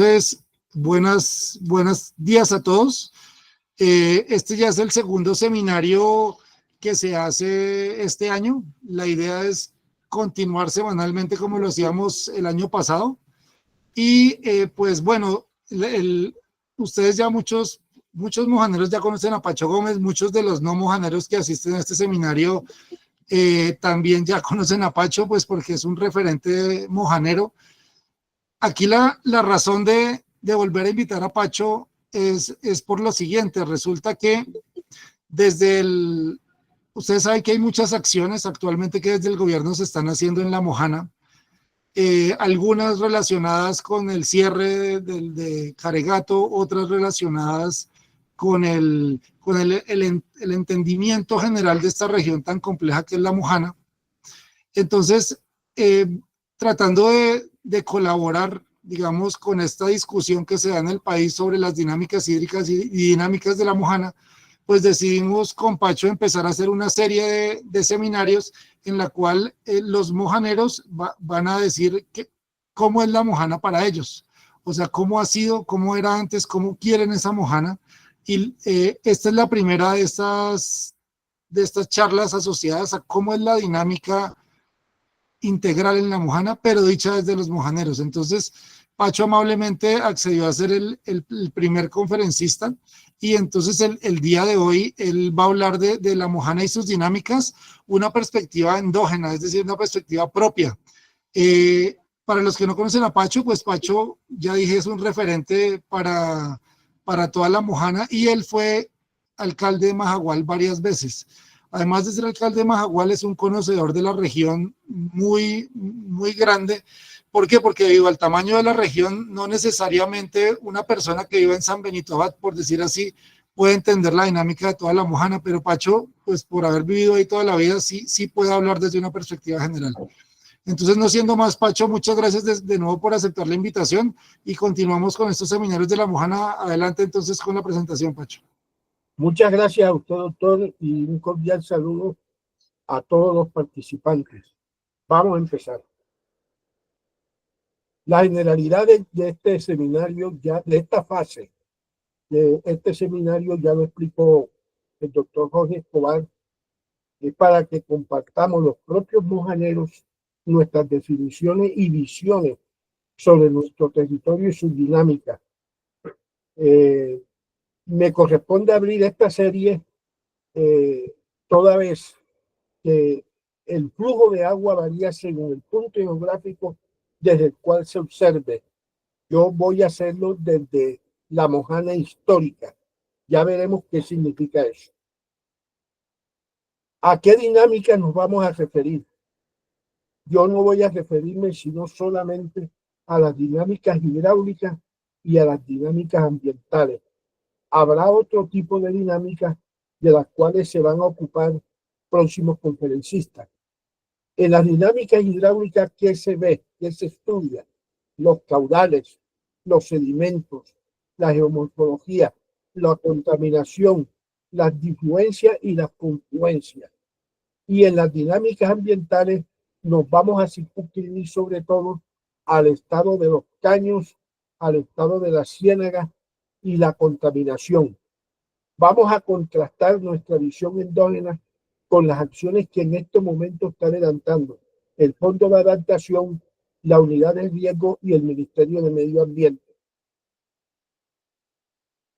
Entonces, buenos días a todos. Este ya es el segundo seminario que se hace este año. La idea es continuar semanalmente como lo hacíamos el año pasado. Y pues bueno, ustedes ya muchos mojaneros ya conocen a Pacho Gómez, muchos de los no mojaneros que asisten a este seminario también ya conocen a Pacho, pues porque es un referente mojanero. Aquí la razón de volver a invitar a Pacho es por lo siguiente. Resulta que ustedes saben que hay muchas acciones actualmente que desde el gobierno se están haciendo en La Mojana, algunas relacionadas con el cierre de Caregato, otras relacionadas con el entendimiento general de esta región tan compleja que es La Mojana. Entonces, tratando de colaborar, digamos, con esta discusión que se da en el país sobre las dinámicas hídricas y dinámicas de La Mojana, pues decidimos con Pacho empezar a hacer una serie de seminarios en la cual los mojaneros van a decir cómo es La Mojana para ellos. O sea, cómo ha sido, cómo era antes, cómo quieren esa mojana. Y esta es la primera de estas charlas asociadas a cómo es la dinámica integral en La Mojana, pero dicha desde los mojaneros. Entonces, Pacho amablemente accedió a ser el primer conferencista y entonces el día de hoy él va a hablar de La Mojana y sus dinámicas, una perspectiva endógena, es decir, una perspectiva propia. Para los que no conocen a Pacho, pues Pacho, ya dije, es un referente para toda La Mojana y él fue alcalde de Majagual varias veces. Además de ser alcalde de Majagual, es un conocedor de la región muy, muy grande. ¿Por qué? Porque debido al tamaño de la región, no necesariamente una persona que viva en San Benito Abad, por decir así, puede entender la dinámica de toda La Mojana, pero Pacho, pues por haber vivido ahí toda la vida, sí puede hablar desde una perspectiva general. Entonces, no siendo más, Pacho, muchas gracias de nuevo por aceptar la invitación y continuamos con estos seminarios de La Mojana. Adelante entonces con la presentación, Pacho. Muchas gracias a usted, doctor, y un cordial saludo a todos los participantes. Vamos a empezar. La generalidad de este seminario, de esta fase de este seminario, ya lo explicó el doctor Jorge Escobar, es para que compartamos los propios mojaneros nuestras definiciones y visiones sobre nuestro territorio y su dinámica. Me corresponde abrir esta serie toda vez que el flujo de agua varía según el punto geográfico desde el cual se observe. Yo voy a hacerlo desde La Mojana histórica. Ya veremos qué significa eso. ¿A qué dinámica nos vamos a referir? Yo no voy a referirme sino solamente a las dinámicas hidráulicas y a las dinámicas ambientales. Habrá otro tipo de dinámicas de las cuales se van a ocupar próximos conferencistas. En las dinámicas hidráulicas, ¿qué se ve? ¿Qué se estudia? Los caudales, los sedimentos, la geomorfología, la contaminación, las difluencias y las confluencias. Y en las dinámicas ambientales nos vamos a circunscribir sobre todo al estado de los caños, al estado de la ciénaga y la contaminación. Vamos a contrastar nuestra visión endógena con las acciones que en este momento está adelantando el Fondo de Adaptación, la Unidad de Riesgo y el Ministerio de Medio Ambiente.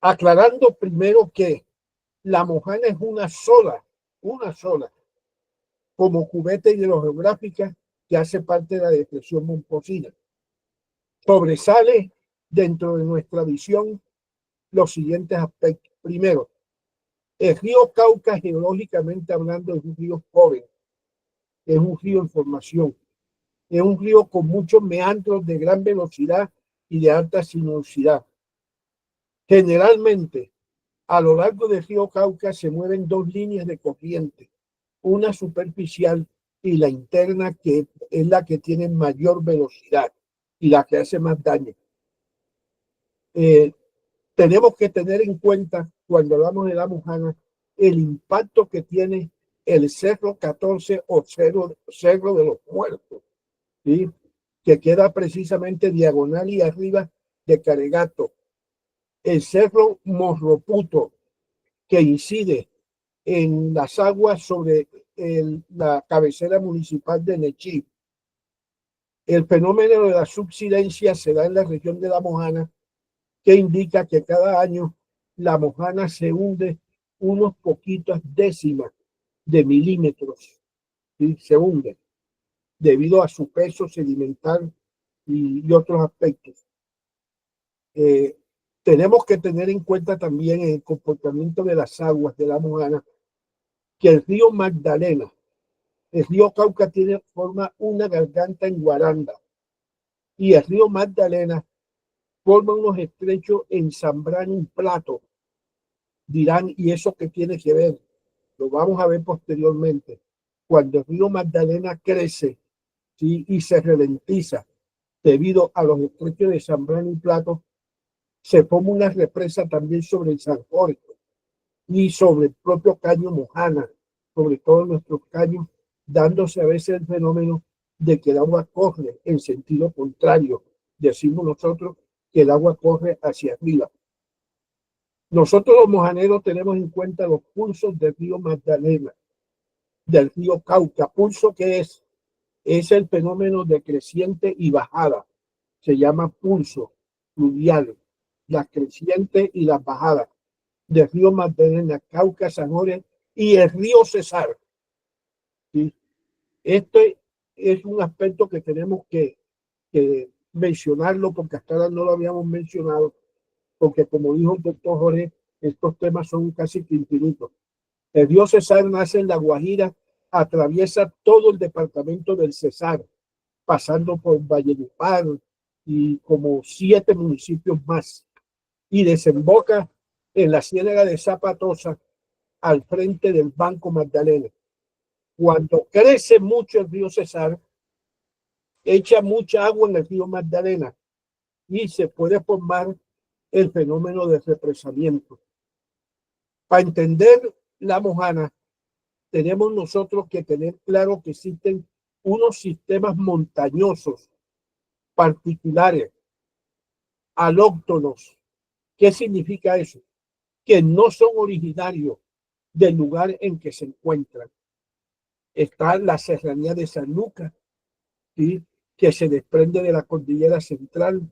Aclarando primero que La Mojana es una sola, como cubeta hidrogeográfica que hace parte de la depresión Momposina. Sobresale dentro de nuestra visión los siguientes aspectos. Primero, el río Cauca, geológicamente hablando, es un río joven, es un río en formación, es un río con muchos meandros de gran velocidad y de alta sinuosidad. Generalmente, a lo largo del río Cauca se mueven dos líneas de corriente, una superficial y la interna, que es la que tiene mayor velocidad y la que hace más daño. Tenemos que tener en cuenta, cuando hablamos de La Mojana, el impacto que tiene el Cerro 14 o Cerro de los Muertos, ¿sí? Que queda precisamente diagonal y arriba de Caregato, el cerro Morroputo, que incide en las aguas sobre la cabecera municipal de Nechí. El fenómeno de la subsidencia se da en la región de la Mojana, que indica que cada año la Mojana se hunde unos poquitas décimas de milímetros, ¿sí? Se hunde debido a su peso sedimental y otros aspectos. Tenemos que tener en cuenta también el comportamiento de las aguas de la Mojana, que el río Magdalena, el río Cauca forma una garganta en Guaranda y el río Magdalena forma unos estrechos en Zambrano, un plato. Dirán, ¿y eso qué tiene que ver? Lo vamos a ver posteriormente. Cuando el río Magdalena crece, ¿sí? Y se ralentiza debido a los estrechos de Zambrano y Plato, se forma una represa también sobre el San Jorge y sobre el propio caño Mojana, sobre todos nuestros caños, dándose a veces el fenómeno de que el agua corre en sentido contrario. Decimos nosotros que el agua corre hacia arriba. Nosotros los mojaneros tenemos en cuenta los pulsos del río Magdalena, del río Cauca. Pulso que es el fenómeno de creciente y bajada. Se llama pulso fluvial, las crecientes y las bajadas del río Magdalena, Cauca, San Jorge y el río Cesar. ¿Sí? Este es un aspecto que tenemos que mencionarlo, porque hasta ahora no lo habíamos mencionado, porque como dijo el doctor Jorge, estos temas son casi que infinitos. El río Cesar nace en La Guajira, atraviesa todo el departamento del Cesar, pasando por Valledupar y como 7 municipios más, y desemboca en la ciénaga de Zapatosa, al frente del Banco Magdalena. Cuando crece mucho el río Cesar, echa mucha agua en el río Magdalena y se puede formar el fenómeno de represamiento. Para entender la Mojana, tenemos nosotros que tener claro que existen unos sistemas montañosos particulares, alóctonos. ¿Qué significa eso? Que no son originarios del lugar en que se encuentran. Está la serranía de San Lucas, ¿sí? Que se desprende de la cordillera central,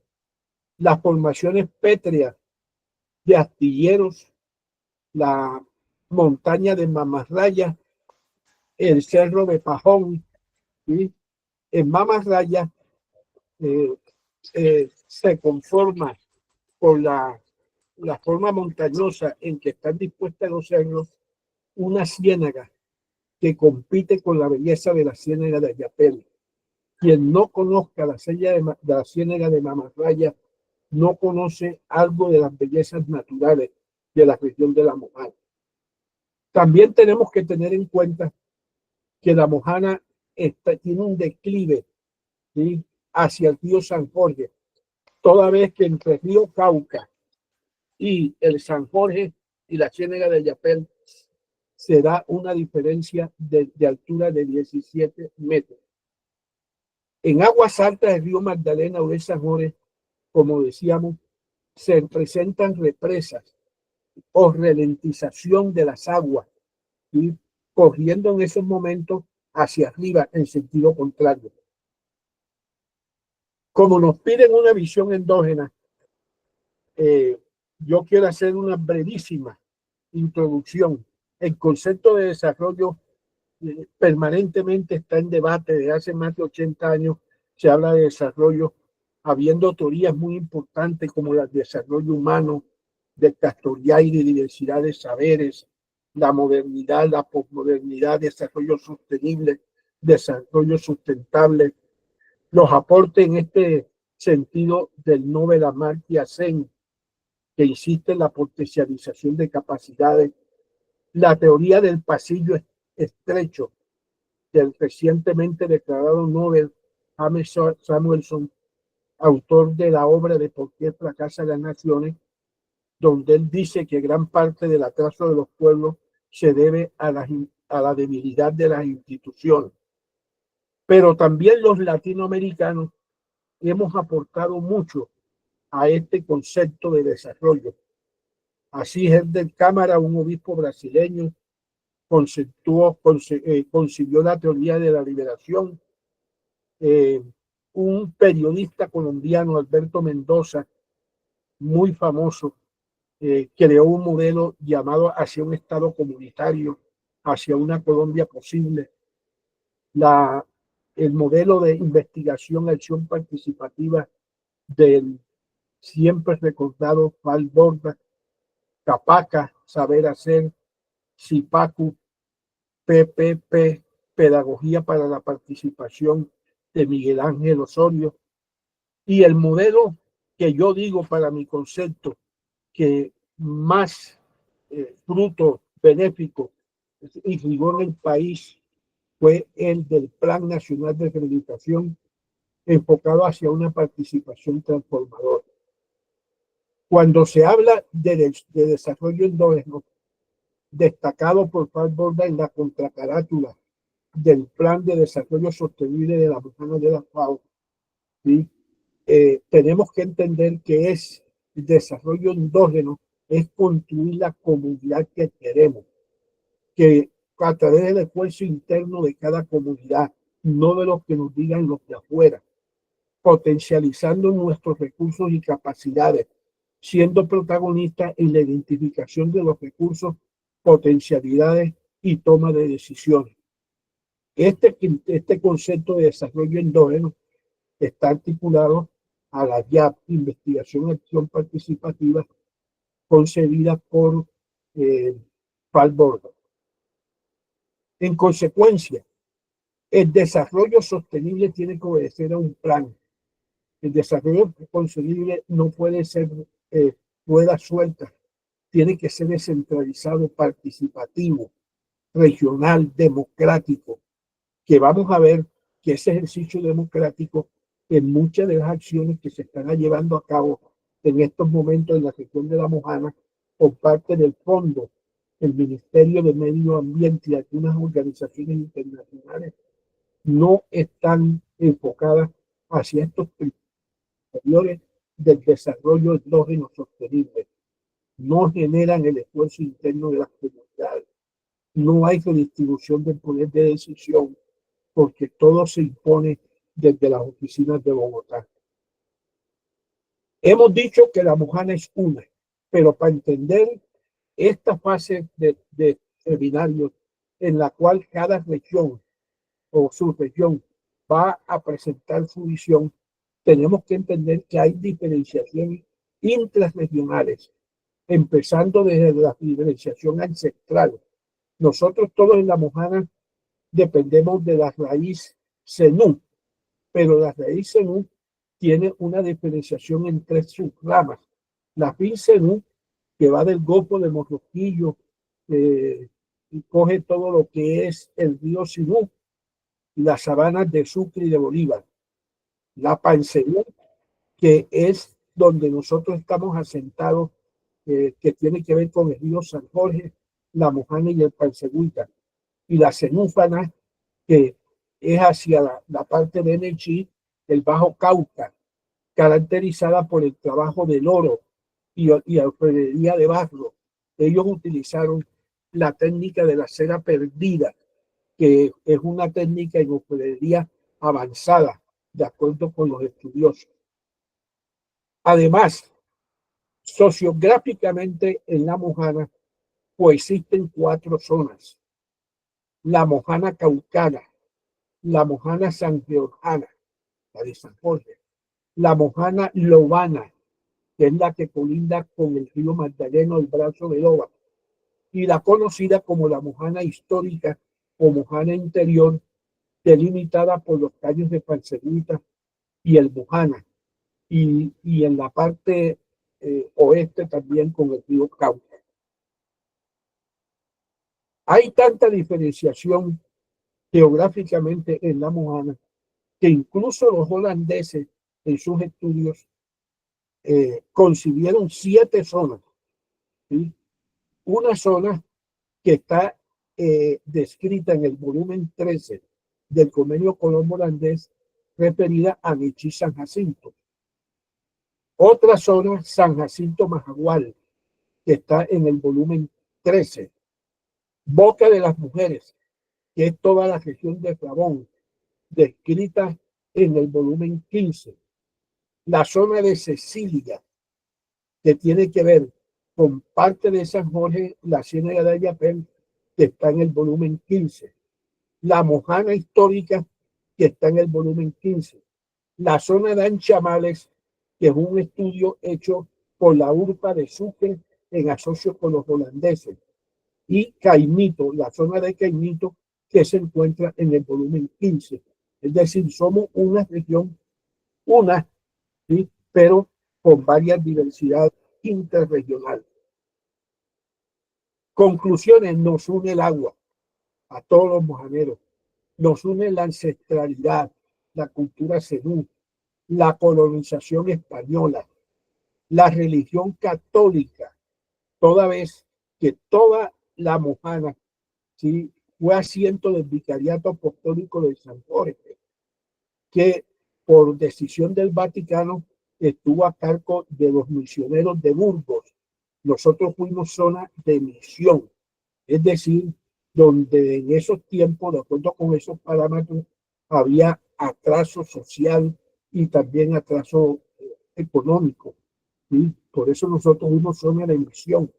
las formaciones pétreas de Astilleros, la montaña de Mamarraya, el cerro de Pajón, ¿sí? En Mamarraya se conforma por la forma montañosa en que están dispuestas los cerros, una ciénaga que compite con la belleza de la ciénaga de Ayapel. Quien no conozca la ciénaga de Mamarraya no conoce algo de las bellezas naturales de la región de la Mojana. También tenemos que tener en cuenta que la Mojana tiene un declive, ¿sí? Hacia el río San Jorge, toda vez que entre el río Cauca y el San Jorge y la ciénaga de Ayapel se da una diferencia de altura de 17 metros. En aguas altas del río Magdalena o de San Jorge, como decíamos, se presentan represas o ralentización de las aguas, ¿sí? Corriendo en esos momentos hacia arriba en sentido contrario. Como nos piden una visión endógena, yo quiero hacer una brevísima introducción. El concepto de desarrollo permanentemente está en debate. Desde hace más de 80 años se habla de desarrollo, habiendo teorías muy importantes como el desarrollo humano, de Castoriadis y diversidad de saberes, la modernidad, la posmodernidad, desarrollo sostenible, desarrollo sustentable. Los aportes en este sentido del Nobel Amartya Sen, que insiste en la potencialización de capacidades, la teoría del pasillo estrecho del recientemente declarado Nobel James Samuelson, autor de la obra de ¿Por qué fracasan las naciones?, donde él dice que gran parte del atraso de los pueblos se debe a la debilidad de las instituciones. Pero también los latinoamericanos hemos aportado mucho a este concepto de desarrollo. Así Herder Cámara, un obispo brasileño, concibió la teoría de la liberación. Un periodista colombiano, Alberto Mendoza, muy famoso, creó un modelo llamado hacia un Estado comunitario, hacia una Colombia posible. El modelo de investigación, acción participativa del siempre recordado Valborda, Capaca, Saber Hacer, CIPACU, PPP, Pedagogía para la Participación de Miguel Ángel Osorio, y el modelo que yo digo para mi concepto que más fruto benéfico irrigó en el país fue el del Plan Nacional de Rehabilitación enfocado hacia una participación transformadora. Cuando se habla de desarrollo endógeno, destacado por Valborda en la contracarátula del Plan de Desarrollo Sostenible de la Mujer de la FAO, ¿sí? Tenemos que entender que es el desarrollo endógeno, es construir la comunidad que queremos, que a través del esfuerzo interno de cada comunidad, no de lo que nos digan los de afuera, potencializando nuestros recursos y capacidades, siendo protagonistas en la identificación de los recursos, potencialidades y toma de decisiones. Este concepto de desarrollo endógeno está articulado a la YAP, Investigación y Acción Participativa, concebida por Valborda. En consecuencia, el desarrollo sostenible tiene que obedecer a un plan. El desarrollo sostenible no puede ser rueda suelta, tiene que ser descentralizado, participativo, regional, democrático, que vamos a ver que ese ejercicio democrático en muchas de las acciones que se están llevando a cabo en estos momentos en la región de La Mojana por parte del fondo, el Ministerio de Medio Ambiente y algunas organizaciones internacionales no están enfocadas hacia estos superiores del desarrollo endógeno sostenible. No generan el esfuerzo interno de las comunidades. No hay redistribución del poder de decisión porque todo se impone desde las oficinas de Bogotá. Hemos dicho que La Mojana es una, pero para entender esta fase de seminario en la cual cada región o subregión va a presentar su visión, tenemos que entender que hay diferenciaciones intrarregionales, empezando desde la diferenciación ancestral. Nosotros todos en La Mojana dependemos de la raíz Zenú, pero la raíz Zenú tiene una diferenciación en tres subramas. La fin Zenú, que va del Golfo de Morroquillo y coge todo lo que es el río Sinú, las sabanas de Sucre y de Bolívar. La Pancenú, que es donde nosotros estamos asentados, que tiene que ver con el río San Jorge, La Mojana y el Pansegüita. Y la Cenúfana, que es hacia la parte de Nechí, el Bajo Cauca, caracterizada por el trabajo del oro y alfarería de barro. Ellos utilizaron la técnica de la cera perdida, que es una técnica en orfebrería avanzada, de acuerdo con los estudiosos. Además, sociográficamente en La Mojana coexisten cuatro zonas: La Mojana Caucana, La Mojana sangeorgiana, la de San Jorge, La Mojana Lobana, que es la que colinda con el río Magdalena, el brazo de Loba, y la conocida como la Mojana histórica o Mojana interior, delimitada por los callos de Pansegüita y el Mojana, y en la parte oeste también con el río Cauca. Hay tanta diferenciación geográficamente en La Mojana que incluso los holandeses en sus estudios concibieron 7 zonas, ¿sí? Una zona que está descrita en el volumen 13 del Convenio Colombo-Holandés, referida a Nechí San Jacinto. Otra zona, San Jacinto Majagual, que está en el volumen 13. Boca de las Mujeres, que es toda la región de Pavón, descrita en el volumen 15. La zona de Cecilia, que tiene que ver con parte de San Jorge, la Ciénaga de Ayapel, que está en el volumen 15. La Mojana Histórica, que está en el volumen 15. La zona de Anchamales, que es un estudio hecho por la URPA de Sucre en asocio con los holandeses. Y Caimito, la zona de Caimito, que se encuentra en el volumen 15. Es decir, somos una región, ¿sí? Pero con varias diversidades interregionales. Conclusiones: nos une el agua a todos los mojaneros, nos une la ancestralidad, la cultura zenú, la colonización española, la religión católica, toda vez que toda la Mojana, ¿sí?, fue asiento del Vicariato Apostólico de San Jorge, que por decisión del Vaticano estuvo a cargo de los misioneros de Burgos. Nosotros fuimos zona de misión, es decir, donde en esos tiempos, de acuerdo con esos parámetros, había atraso social y también atraso económico, ¿sí? Por eso nosotros fuimos zona de misión,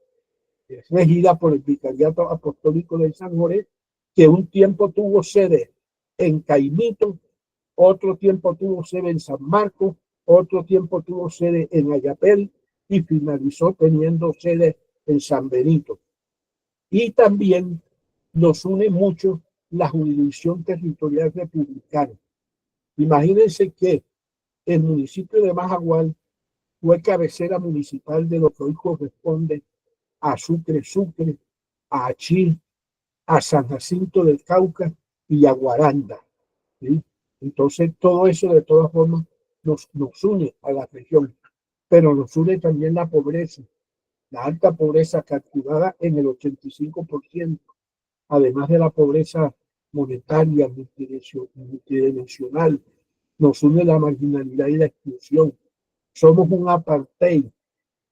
es regida por el Vicariato Apostólico de San Jorge, que un tiempo tuvo sede en Caimito, otro tiempo tuvo sede en San Marcos, otro tiempo tuvo sede en Ayapel y finalizó teniendo sede en San Benito. Y también nos une mucho la jurisdicción territorial republicana. Imagínense que el municipio de Majagual fue cabecera municipal de lo que hoy corresponde a Sucre, a Achí, a San Jacinto del Cauca y a Guaranda, ¿sí? Entonces, todo eso de todas formas nos une a la región, pero nos une también la pobreza, la alta pobreza calculada en el 85%, además de la pobreza monetaria multidimensional, nos une la marginalidad y la exclusión. Somos un apartheid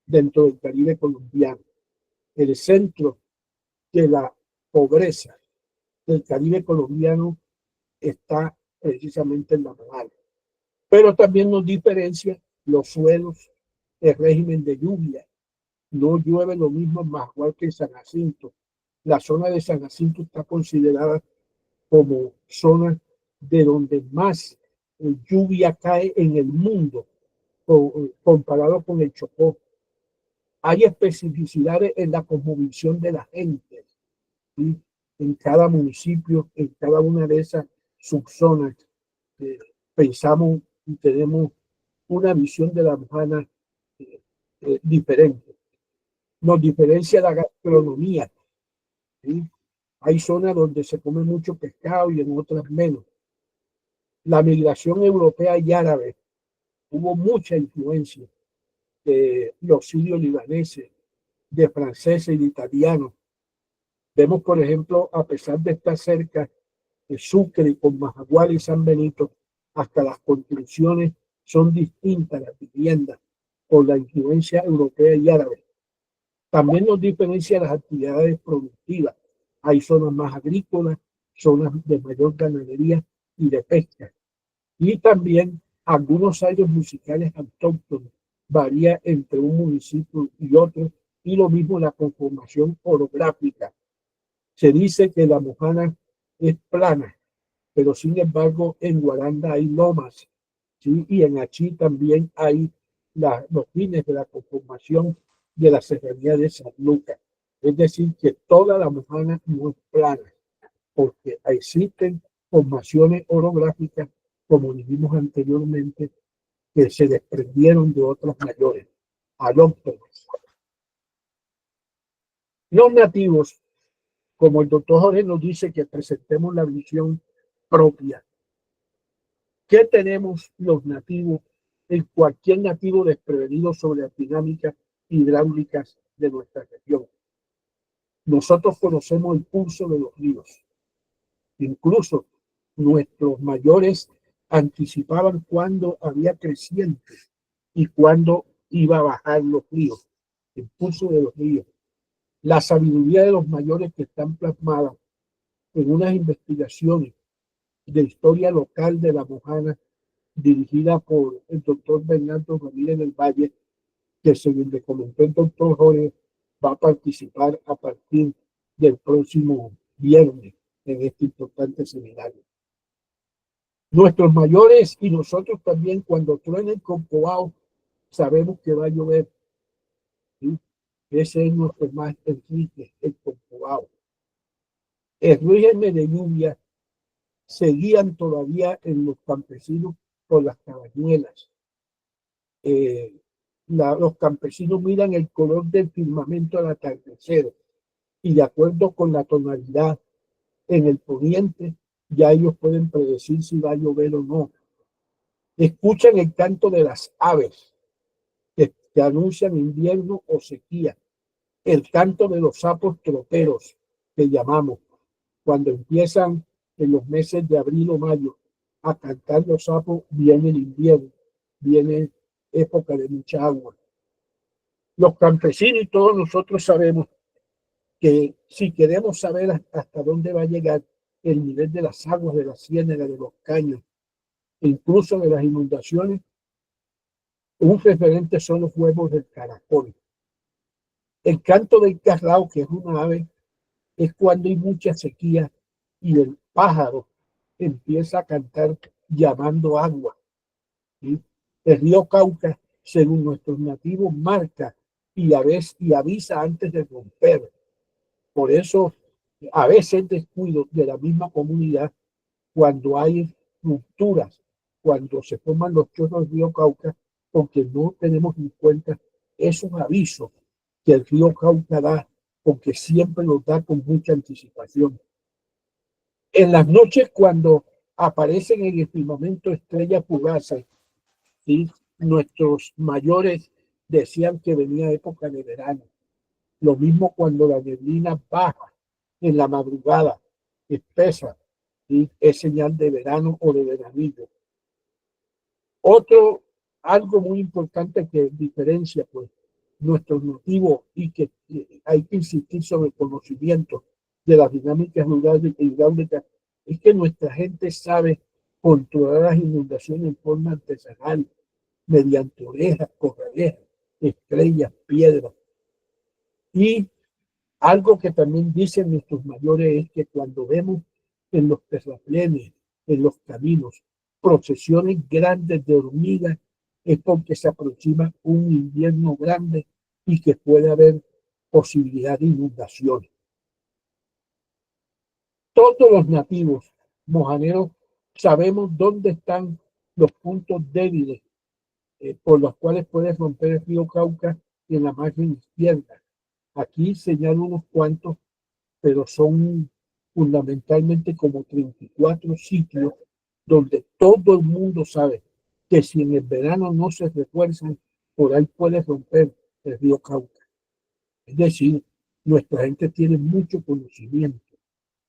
dentro del Caribe colombiano. El centro de la pobreza del Caribe colombiano está precisamente en la Mojana. Pero también nos diferencia los suelos, el régimen de lluvia. No llueve lo mismo en Majagual que en San Jacinto. La zona de San Jacinto está considerada como zona de donde más lluvia cae en el mundo, comparado con el Chocó. Hay especificidades en la cosmovisión de la gente, ¿sí?, en cada municipio, en cada una de esas subzonas. Pensamos y tenemos una visión de la Mojana diferente. Nos diferencia la gastronomía, ¿sí? Hay zonas donde se come mucho pescado y en otras menos. La migración europea y árabe, hubo mucha influencia de los sirios libaneses, de franceses y de italianos. Vemos, por ejemplo, a pesar de estar cerca de Sucre con Majagual y San Benito, hasta las construcciones son distintas, las viviendas, por la influencia europea y árabe. También nos diferencia las actividades productivas. Hay zonas más agrícolas, zonas de mayor ganadería y de pesca. Y también algunos aires musicales autóctonos. Varía entre un municipio y otro, y lo mismo la conformación orográfica. Se dice que la Mojana es plana, pero sin embargo en Guaranda hay lomas, ¿sí? Y en Achí también hay los fines de la conformación de la serranía de San Lucas. Es decir, que toda la Mojana no es plana, porque existen formaciones orográficas, como dijimos anteriormente, que se desprendieron de otras mayores, alóctonas. Los nativos, como el doctor Jorge nos dice, que presentemos la visión propia. ¿Qué tenemos los nativos, en cualquier nativo desprevenido sobre las dinámicas hidráulicas de nuestra región? Nosotros conocemos el curso de los ríos. Incluso nuestros mayores anticipaban cuándo había crecientes y cuándo iba a bajar los ríos, el curso de los ríos. La sabiduría de los mayores que están plasmadas en unas investigaciones de historia local de la Mojana, dirigida por el doctor Bernardo Ramírez del Valle, que según le comentó el doctor Jorge, va a participar a partir del próximo viernes en este importante seminario. Nuestros mayores y nosotros también, cuando truene el Corcovado, sabemos que va a llover. ¿Sí? Ese es nuestro más Enrique, el Corcovado. El régimen de lluvia seguían todavía en los campesinos por las cabañuelas. Los campesinos miran el color del firmamento al atardecer y de acuerdo con la tonalidad en el poniente, ya ellos pueden predecir si va a llover o no. Escuchan el canto de las aves que anuncian invierno o sequía, el canto de los sapos troperos que llamamos, cuando empiezan en los meses de abril o mayo a cantar los sapos, viene el invierno, viene época de mucha agua. Los campesinos y todos nosotros sabemos que si queremos saber hasta dónde va a llegar el nivel de las aguas de la ciénaga, de los caños, e incluso de las inundaciones, un referente son los huevos del caracol. El canto del carrao, que es una ave, es cuando hay mucha sequía y el pájaro empieza a cantar llamando agua. ¿Sí? El río Cauca, según nuestros nativos, marca y avisa antes de romper. Por eso, a veces descuido de la misma comunidad cuando hay rupturas, cuando se forman los chorros del río Cauca, porque no tenemos en cuenta esos avisos que el río Cauca da, porque siempre los da con mucha anticipación. En las noches, cuando aparecen en el firmamento estrellas fugaces, ¿sí? Nuestros mayores decían que venía época de verano. Lo mismo cuando la neblina baja en la madrugada, espesa, ¿sí? Es señal de verano o de veranillo. Algo muy importante que diferencia pues nuestros nativos y que hay que insistir sobre el conocimiento de las dinámicas hidráulicas es que nuestra gente sabe controlar las inundaciones en forma artesanal mediante orejas, corralejas, estrellas, piedras. Y algo que también dicen nuestros mayores es que cuando vemos en los terraplenes, en los caminos, procesiones grandes de hormigas, es porque se aproxima un invierno grande y que puede haber posibilidad de inundaciones. Todos los nativos mojaneros sabemos dónde están los puntos débiles por los cuales puede romper el río Cauca en la margen izquierda. Aquí señalo unos cuantos, pero son fundamentalmente como 34 sitios donde todo el mundo sabe que si en el verano no se refuerzan, por ahí puede romper el río Cauca. Es decir, nuestra gente tiene mucho conocimiento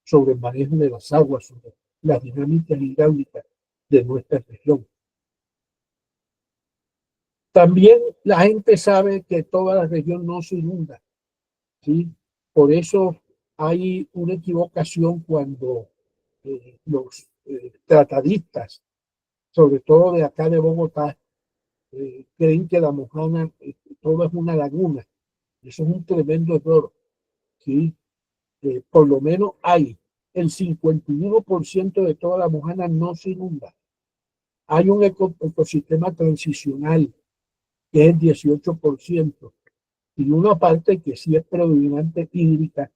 sobre el manejo de las aguas, sobre las dinámicas hidráulicas de nuestra región. También la gente sabe que toda la región no se inunda, ¿sí? Por eso hay una equivocación cuando los tratadistas, sobre todo de acá de Bogotá, creen que la Mojana todo es una laguna. Eso es un tremendo error, ¿sí? Por lo menos hay el 51% de toda la Mojana no se inunda. Hay un ecosistema transicional que es el 18%, y una parte que sí es predominante hídrica,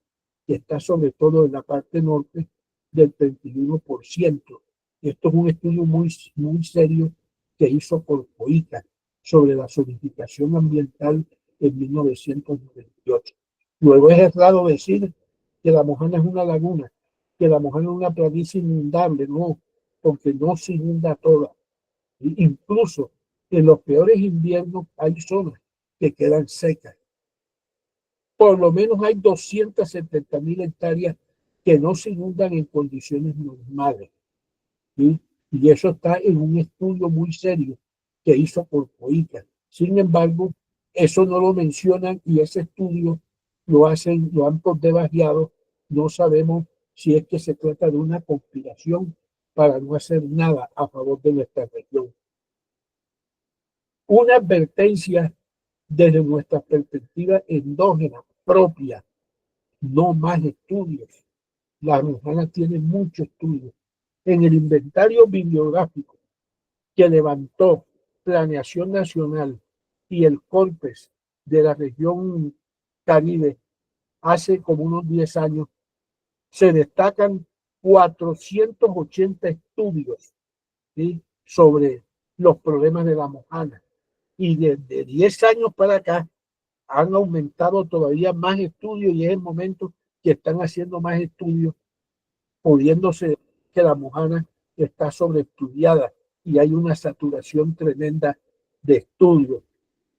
que está sobre todo en la parte norte del 31%. Esto es un estudio muy serio que hizo por COICA sobre la zonificación ambiental en 1998. Luego es errado decir que la Mojana es una laguna, que la Mojana es una planicie inundable, no, porque no se inunda toda. Incluso en los peores inviernos hay zonas que quedan secas. Por lo menos hay 270.000 hectáreas que no se inundan en condiciones normales, ¿sí? Y eso está en un estudio muy serio que hizo por COICA Sin embargo, eso no lo mencionan y ese estudio lo han por debajeado. No sabemos si es que se trata de una conspiración para no hacer nada a favor de nuestra región. Una advertencia desde nuestra perspectiva endógena propia, no más estudios. La Mujana tiene muchos estudios. En el inventario bibliográfico que levantó Planeación Nacional y el CORPES de la región Caribe hace como unos 10 años, se destacan 480 estudios, ¿sí?, sobre los problemas de la Mojana. Y desde 10 años para acá han aumentado todavía más estudios y es el momento que están haciendo más estudios, pudiéndose que la Mojana está sobreestudiada y hay una saturación tremenda de estudios.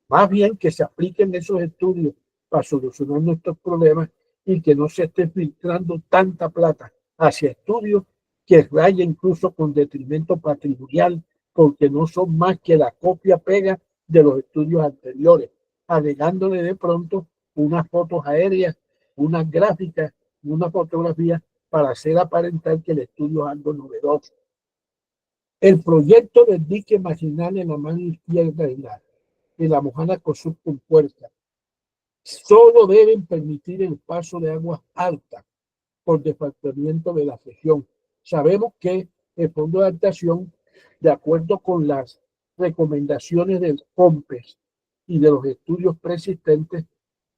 Más bien que se apliquen esos estudios para solucionar nuestros problemas y que no se esté filtrando tanta plata hacia estudios que raya incluso con detrimento patrimonial, porque no son más que la copia pega de los estudios anteriores, agregándole de pronto unas fotos aéreas, unas gráficas, una fotografía para hacer aparentar que el estudio es algo novedoso. El proyecto del dique marginal en la mano izquierda de la Mojana con sus compuertas solo deben permitir el paso de aguas altas por desbastamiento de la región. Sabemos que el Fondo de Adaptación, de acuerdo con las recomendaciones del COMPES y de los estudios preexistentes,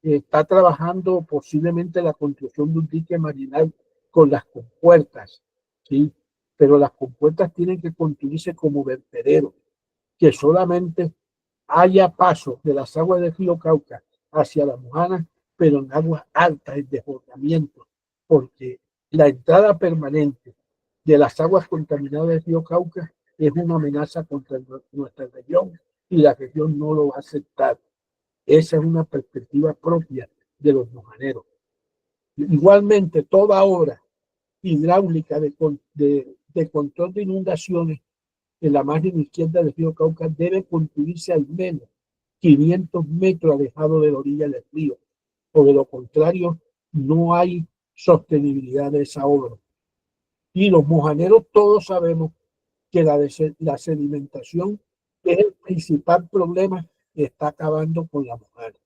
está trabajando posiblemente la construcción de un dique marginal con las compuertas, ¿sí? Pero las compuertas tienen que construirse como vertederos, que solamente haya paso de las aguas del río Cauca hacia la Mojana, pero en aguas altas, en desbordamiento, porque la entrada permanente de las aguas contaminadas del río Cauca es una amenaza contra nuestra región y la región no lo va a aceptar. Esa es una perspectiva propia de los mojaneros. Igualmente, toda obra hidráulica de control de inundaciones en la margen izquierda del río Cauca debe construirse al menos 500 metros alejado de la orilla del río, o de lo contrario no hay sostenibilidad de esa obra. Y los mojaneros todos sabemos que la sedimentación, que es el principal problema, está acabando con la Mojana.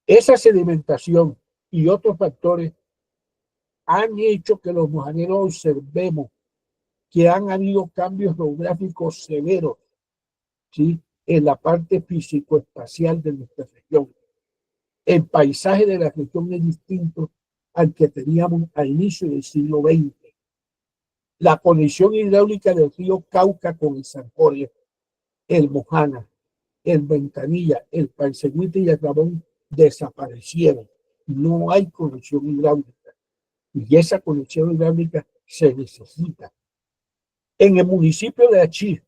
Esa sedimentación y otros factores han hecho que los mojaneros observemos que han habido cambios geográficos severos, ¿sí?, en la parte físico-espacial de nuestra región. El paisaje de la región es distinto al que teníamos al inicio del siglo XX. La conexión hidráulica del río Cauca con el San Jorge, el Mojana, el Ventanilla, el Parceguite y el Rabón desaparecieron. No hay conexión hidráulica y esa conexión hidráulica se necesita. En el municipio de Achí,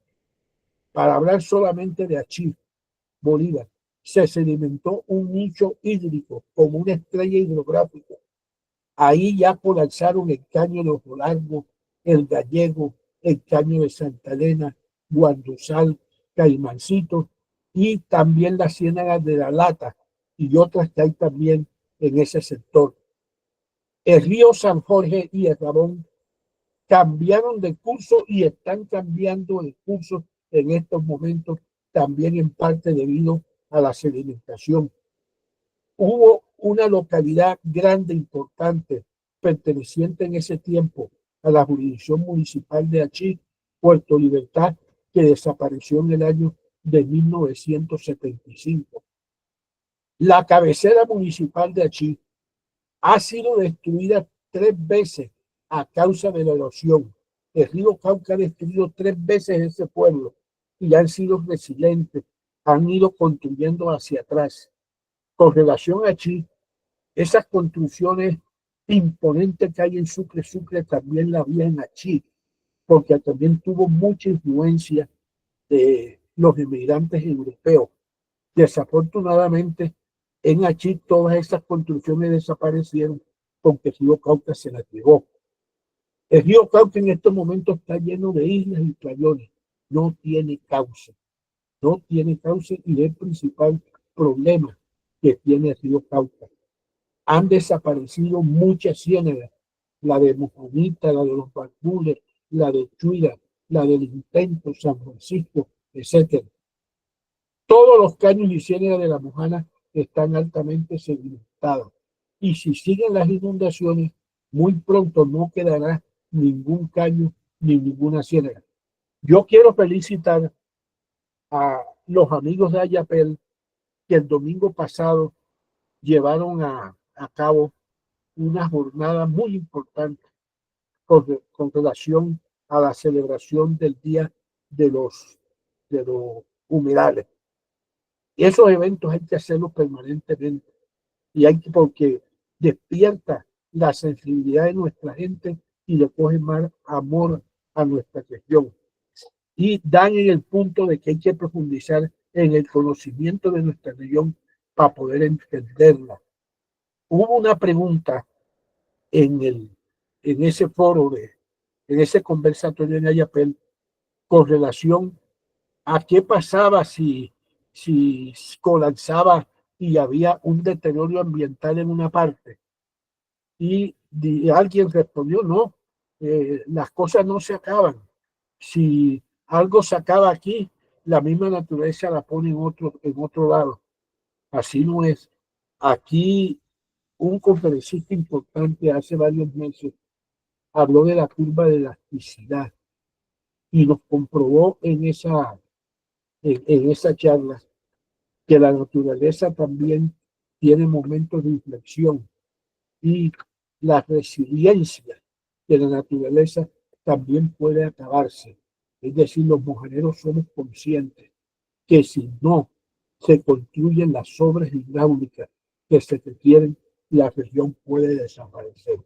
para hablar solamente de Achí, Bolívar, se sedimentó un nicho hídrico como una estrella hidrográfica. Ahí ya colapsaron el caño de Ojo Largo, el Gallego, el caño de Santa Elena, Guanduzal, Caimancito y también las ciénagas de la Lata y otras que hay también en ese sector. El río San Jorge y el Rabón cambiaron de curso y están cambiando de curso en estos momentos, también en parte debido a la sedimentación. Hubo una localidad grande, importante, perteneciente en ese tiempo a la jurisdicción municipal de Achí, Puerto Libertad, que desapareció en el año de 1975. La cabecera municipal de Achí ha sido destruida 3 veces a causa de la erosión. El río Cauca ha destruido 3 veces ese pueblo y han sido resilientes, han ido construyendo hacia atrás. Con relación a Achí, esas construcciones imponentes que hay en Sucre, Sucre también la había en Achí, porque también tuvo mucha influencia de los inmigrantes europeos. Desafortunadamente, en Achí todas esas construcciones desaparecieron porque el río Cauca se las llevó. El río Cauca en estos momentos está lleno de islas y playones, no tiene cauce. no tiene cauce y es el principal problema que tiene el río Cauca. Han desaparecido muchas ciénagas, la de Mujamita, la de los Barbules, la de Chuira, la del Intento, San Francisco, etcétera. Todos los caños y ciénagas de la Mojana están altamente sedimentados. Y si siguen las inundaciones, muy pronto no quedará ningún caño ni ninguna ciénaga. Yo quiero felicitar a los amigos de Ayapel que el domingo pasado llevaron a cabo una jornada muy importante con relación a la celebración del Día de los Humedales. Y esos eventos hay que hacerlos permanentemente y hay que, porque despierta la sensibilidad de nuestra gente y le coge más amor a nuestra región. Y dan en el punto de que hay que profundizar en el conocimiento de nuestra región para poder entenderla. Hubo una pregunta en ese foro, en ese conversatorio en Ayapel, con relación a qué pasaba si colapsaba y había un deterioro ambiental en una parte. Y alguien respondió, no, las cosas no se acaban. Si algo se acaba aquí, la misma naturaleza la pone en otro lado. Así no es. Aquí un conferencista importante hace varios meses habló de la curva de elasticidad y nos comprobó en esa charla que la naturaleza también tiene momentos de inflexión y la resiliencia de la naturaleza también puede acabarse. Es decir, los mojaneros somos conscientes que si no se construyen las obras hidráulicas que se requieren, la región puede desaparecer.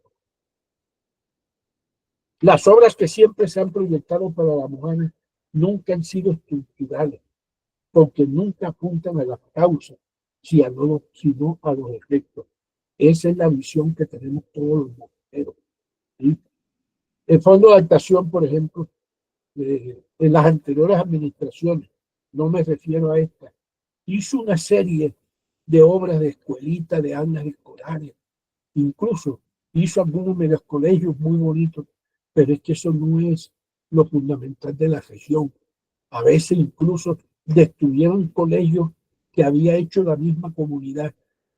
Las obras que siempre se han proyectado para la Mojana nunca han sido estructurales, porque nunca apuntan a las causas, sino a los efectos. Esa es la visión que tenemos todos los mojaneros. ¿Sí? El Fondo de Adaptación, por ejemplo, en las anteriores administraciones, no me refiero a esta, hizo una serie de obras de escuelitas, de aulas escolares, incluso hizo algunos medios colegios muy bonitos, pero es que eso no es lo fundamental de la región. A veces incluso destruyeron colegios que había hecho la misma comunidad,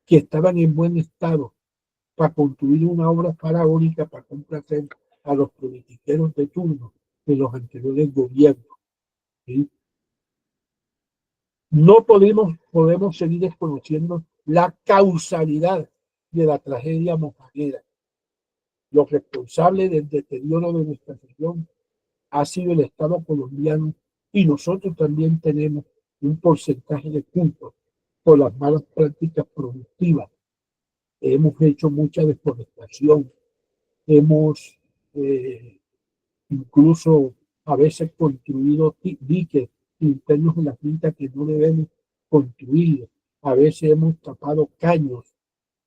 que estaban en buen estado, para construir una obra faraónica para complacer a los politiqueros de turno de los anteriores gobiernos. ¿Sí? No podemos seguir desconociendo la causalidad de la tragedia mojanera. Los responsables del deterioro de nuestra región ha sido el Estado colombiano y nosotros también tenemos un porcentaje de culpa por las malas prácticas productivas. Hemos hecho mucha deforestación, hemos incluso a veces construido diques internos en la finca que no debemos construir. A veces hemos tapado caños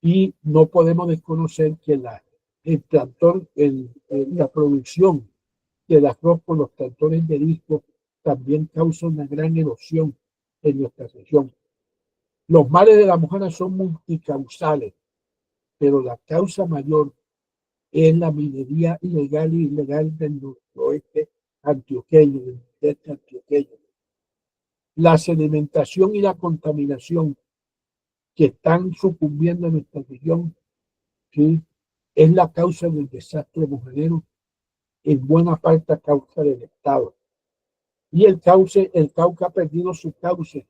y no podemos desconocer que el tractor, la producción del arroz por los tractores de disco también causa una gran erosión en nuestra región. Los males de la Mojana son multicausales, pero la causa mayor es la minería ilegal e ilegal del noroeste antioqueño, del nordeste antioqueño. La sedimentación y la contaminación que están sucumbiendo en nuestra región, ¿sí?, es la causa del desastre mojanero, en buena parte a causa del Estado. Y el Cauca ha perdido su cauce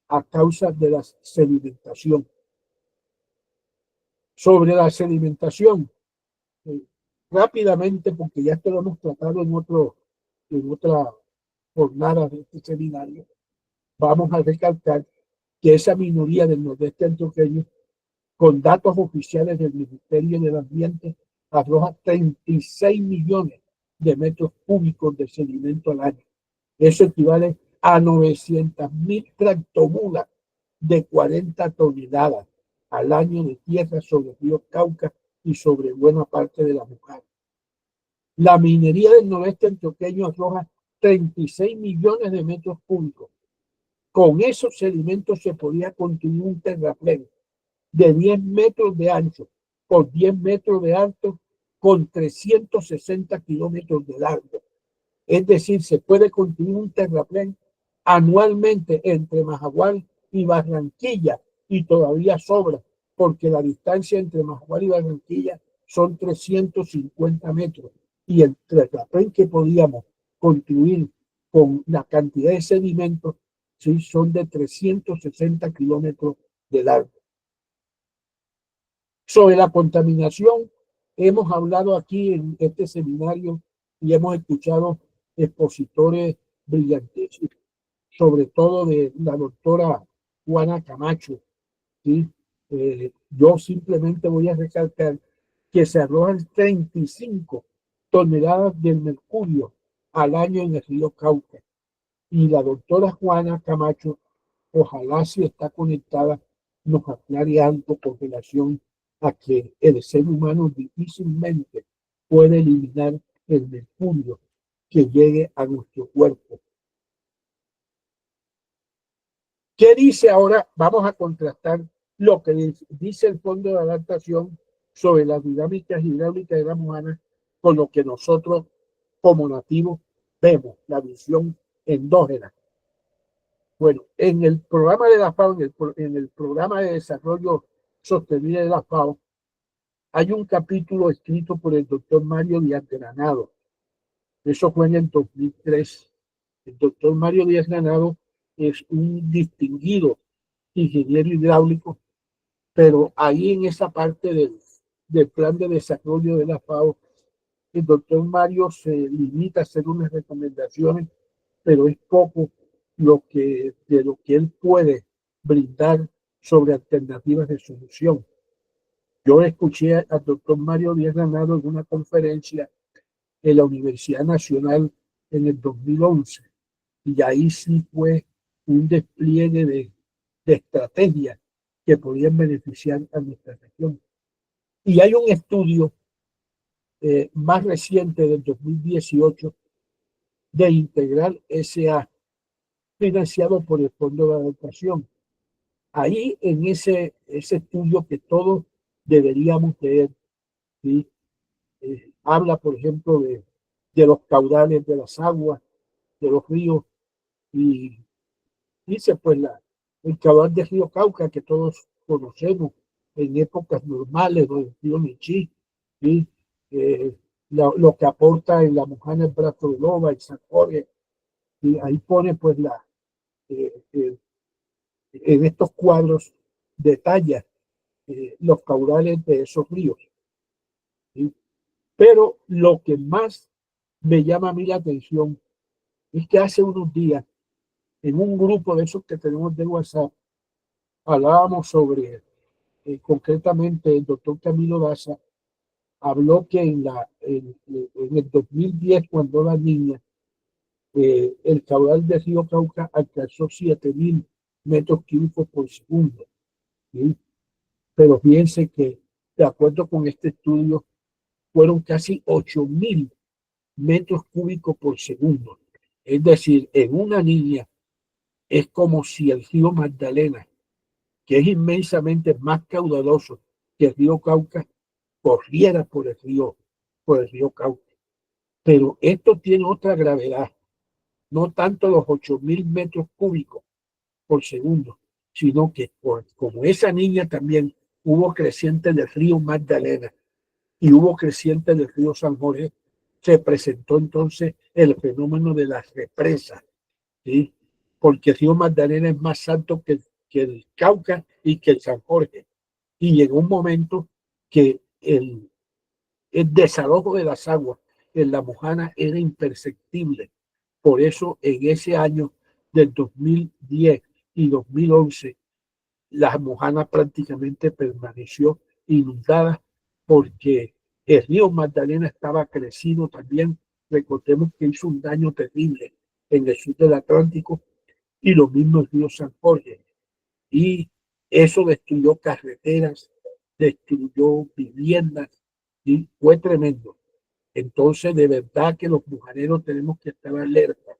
a causa de la sedimentación. Sobre la sedimentación, rápidamente, porque ya esto lo hemos tratado en otra jornada de este seminario, vamos a recalcar que esa minoría del nordeste antioqueño, con datos oficiales del Ministerio del Ambiente, arroja 36 millones de metros cúbicos de sedimento al año. Eso equivale a 900.000 tractomulas de 40 toneladas al año de tierra sobre el río Cauca y sobre buena parte de la Mojana. La minería del noroeste antioqueño arroja 36 millones de metros cúbicos. Con esos sedimentos se podía construir un terraplén de 10 metros de ancho por 10 metros de alto con 360 kilómetros de largo. Es decir, se puede construir un terraplén anualmente entre Majagual y Barranquilla y todavía sobra, porque la distancia entre Majagual y Barranquilla son 350 metros y el terraplén que podíamos construir con la cantidad de sedimentos, sí, son de 360 kilómetros de largo. Sobre la contaminación, hemos hablado aquí en este seminario y hemos escuchado expositores brillantísimos, sobre todo de la doctora Juana Camacho, ¿sí? Yo simplemente voy a recalcar que se arrojan 35 toneladas de mercurio al año en el río Cauca. Y la doctora Juana Camacho, ojalá si está conectada, nos aclare algo con relación a que el ser humano difícilmente puede eliminar el mercurio que llegue a nuestro cuerpo. ¿Qué dice ahora? Vamos a contrastar lo que dice el Fondo de Adaptación sobre las dinámicas hidráulicas de la Mojana con lo que nosotros como nativos vemos, la visión endógena. Bueno, en el programa de la FAO, en el programa de desarrollo sostenible de la FAO, hay un capítulo escrito por el doctor Mario Díaz Granado. Eso fue en el 2003. El doctor Mario Díaz Granado es un distinguido ingeniero hidráulico, pero ahí en esa parte del plan de desarrollo de la FAO, el doctor Mario se limita a hacer unas recomendaciones, pero es poco de lo que él puede brindar sobre alternativas de solución. Yo escuché al doctor Mario Díaz Granado en una conferencia en la Universidad Nacional en el 2011, y ahí sí fue un despliegue de estrategias que podían beneficiar a nuestra región. Y hay un estudio más reciente del 2018 de Integral SA, financiado por el Fondo de Adaptación. Ahí en ese estudio que todos deberíamos leer, ¿sí? Habla, por ejemplo, de los caudales de las aguas, de los ríos, y dice pues el caudal del río Cauca que todos conocemos en épocas normales, ¿no? El río Michi, ¿sí? Lo que aporta en la Mojana el Brazo de Loba, el San Jorge, y ahí pone pues en estos cuadros detalla los caudales de esos ríos, ¿sí? Pero lo que más me llama a mí la atención es que hace unos días, en un grupo de esos que tenemos de WhatsApp, hablábamos sobre, concretamente, el doctor Camilo Daza habló que en el 2010, cuando era niña, el caudal del río Cauca alcanzó 7.000 metros cúbicos por segundo, ¿sí? Pero fíjense que, de acuerdo con este estudio, fueron casi 8.000 metros cúbicos por segundo. Es decir, en una niña es como si el río Magdalena, que es inmensamente más caudaloso que el río Cauca, corriera por el río Cauca. Pero esto tiene otra gravedad, no tanto los 8.000 metros cúbicos por segundo, sino que como esa niña también hubo creciente del río Magdalena y hubo creciente del río San Jorge, se presentó entonces el fenómeno de las represas, ¿sí? Porque el río Magdalena es más alto que el Cauca y que el San Jorge. Y llegó un momento que el desalojo de las aguas en la Mojana era imperceptible. Por eso en ese año del 2010 y 2011, la Mojana prácticamente permaneció inundada porque el río Magdalena estaba crecido también. Recordemos que hizo un daño terrible en el sur del Atlántico y lo mismo el río San Jorge. Y eso destruyó carreteras, destruyó viviendas y fue tremendo. Entonces, de verdad que los mojaneros tenemos que estar alerta,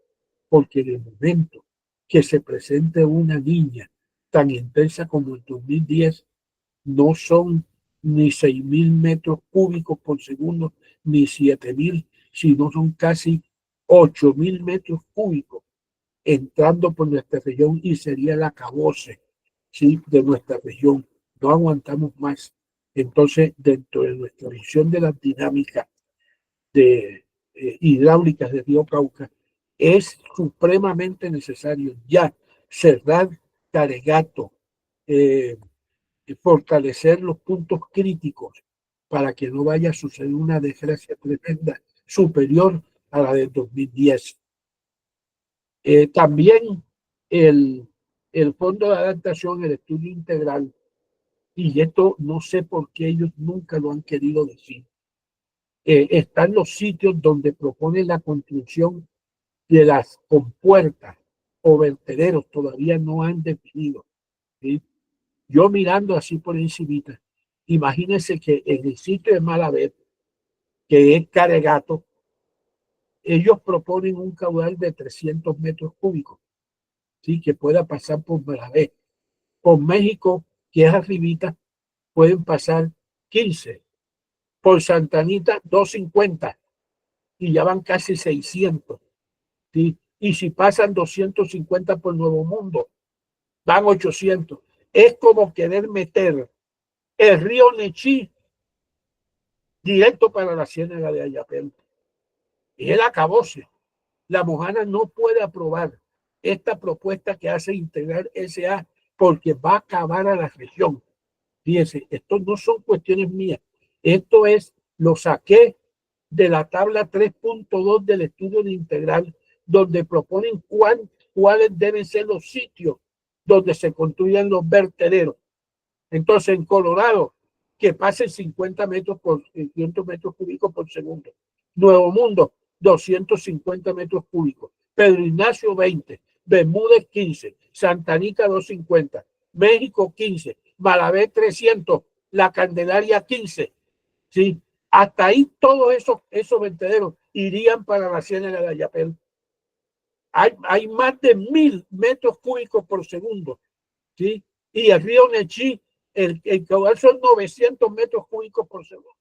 porque en el momento que se presente una niña tan intensa como el 2010, no son ni 6.000 metros cúbicos por segundo, ni 7.000, sino son casi 8.000 metros cúbicos entrando por nuestra región y sería el acabose, ¿sí?, de nuestra región. No aguantamos más. Entonces, dentro de nuestra visión de las dinámicas de, hidráulicas del río Cauca, es supremamente necesario ya cerrar Caregato, fortalecer los puntos críticos para que no vaya a suceder una desgracia tremenda superior a la del 2010. También el Fondo de Adaptación, el estudio integral, y esto no sé por qué ellos nunca lo han querido decir, están los sitios donde proponen la construcción de las compuertas o vertederos, todavía no han definido, ¿sí? Yo mirando así por encimita, imagínense que en el sitio de Malavet, que es Caregato, ellos proponen un caudal de 300 metros cúbicos, ¿sí?, que pueda pasar por Malavet. Por México, que es arribita, pueden pasar 15. Por Santa Anita, 250. Y ya van casi 600. ¿Sí? Y si pasan 250 por Nuevo Mundo, van 800. Es como querer meter el río Nechí directo para la ciénaga de Ayapel. Y él acabóse. La Mojana no puede aprobar esta propuesta que hace Integral SA porque va a acabar a la región. Fíjense, esto no son cuestiones mías. Esto es, lo saqué de la tabla 3.2 del estudio de Integral, donde proponen cuáles deben ser los sitios donde se construyan los vertederos. Entonces, en Colorado, que pasen 50 metros por 600 metros cúbicos por segundo. Nuevo Mundo, 250 metros cúbicos. Pedro Ignacio, 20. Bermúdez, 15. Santa Anita, 250. México, 15. Malavet, 300. La Candelaria, 15. ¿Sí? Hasta ahí todos esos vertederos irían para la ciénaga de Ayapel. Hay más de 1.000 metros cúbicos por segundo. ¿Sí? Y el río Nechí, el caudal son 900 metros cúbicos por segundo.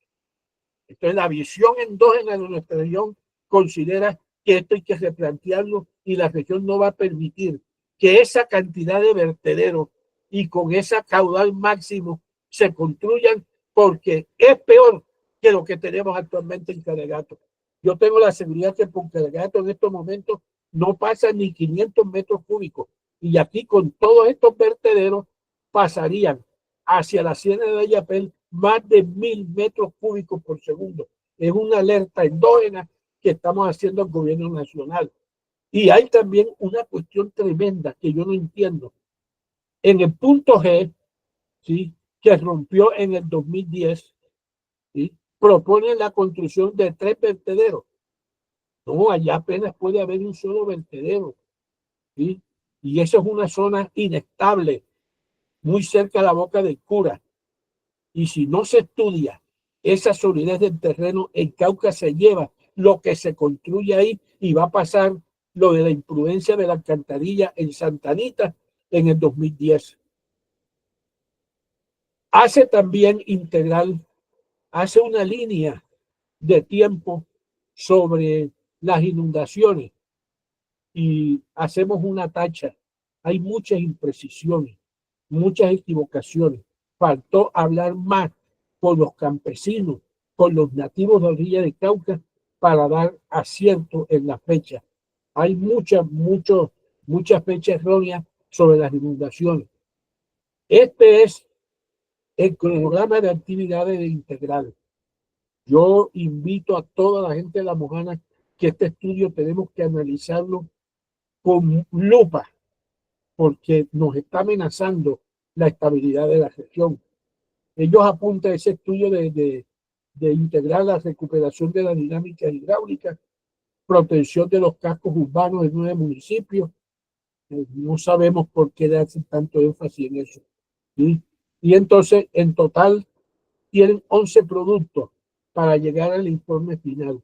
Entonces, la visión endógena de nuestra región considera que esto hay que replantearlo y la región no va a permitir que esa cantidad de vertederos y con ese caudal máximo se construyan, porque es peor que lo que tenemos actualmente en Caregato. Yo tengo la seguridad que por Caregato en estos momentos no pasa ni 500 metros cúbicos. Y aquí con todos estos vertederos pasarían hacia la ciénaga de Ayapel más de 1.000 metros cúbicos por segundo. Es una alerta endógena que estamos haciendo al gobierno nacional. Y hay también una cuestión tremenda que yo no entiendo. En el punto G, ¿sí?, que rompió en el 2010, ¿sí?, proponen la construcción de 3 vertederos. No, allá apenas puede haber un solo vertedero, ¿sí? Y eso es una zona inestable, muy cerca de la boca del Cura. Y si no se estudia esa solidez del terreno, el Cauca se lleva lo que se construye ahí y va a pasar lo de la imprudencia de la alcantarilla en Santa Anita en el 2010. Hace también Integral, hace una línea de tiempo sobre las inundaciones y hacemos una tacha. Hay muchas imprecisiones, muchas equivocaciones. Faltó hablar más con los campesinos, con los nativos de la orilla de Cauca para dar acierto en la fecha. Hay muchas fechas erróneas sobre las inundaciones. Este es el cronograma de actividades de Integral. Yo invito a toda la gente de La Mojana que este estudio tenemos que analizarlo con lupa, porque nos está amenazando la estabilidad de la región. Ellos apuntan a ese estudio de integrar la recuperación de la dinámica hidráulica, protección de los cascos urbanos de 9 municipios. No sabemos por qué le hacen tanto énfasis en eso. ¿Sí? Y entonces, en total, tienen 11 productos para llegar al informe final.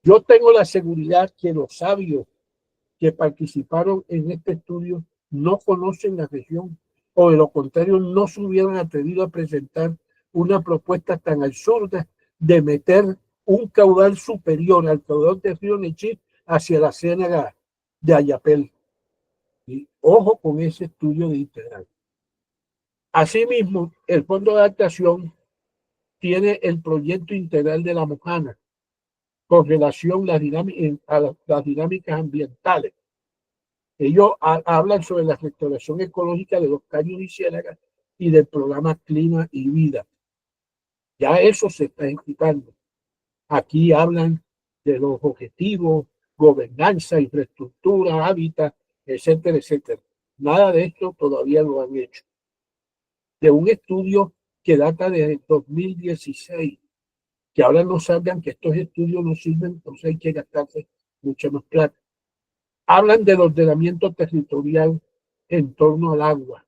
Yo tengo la seguridad que los sabios que participaron en este estudio no conocen la región o de lo contrario no se hubieran atrevido a presentar una propuesta tan absurda de meter un caudal superior al caudal del río Nechí hacia la ciénaga de Ayapel. Y ojo con ese estudio de integral. Asimismo, el Fondo de Adaptación tiene el proyecto integral de la Mojana con relación a las dinámicas ambientales. Ellos hablan sobre la restauración ecológica de los caños y ciénagas y del programa Clima y Vida. Ya eso se está ejecutando. Aquí hablan de los objetivos, gobernanza, infraestructura, hábitat, etcétera, etcétera. Nada de esto todavía lo han hecho. De un estudio que data de 2016, que ahora nos salgan que estos estudios no sirven, entonces hay que gastarse mucha más plata. Hablan del ordenamiento territorial en torno al agua.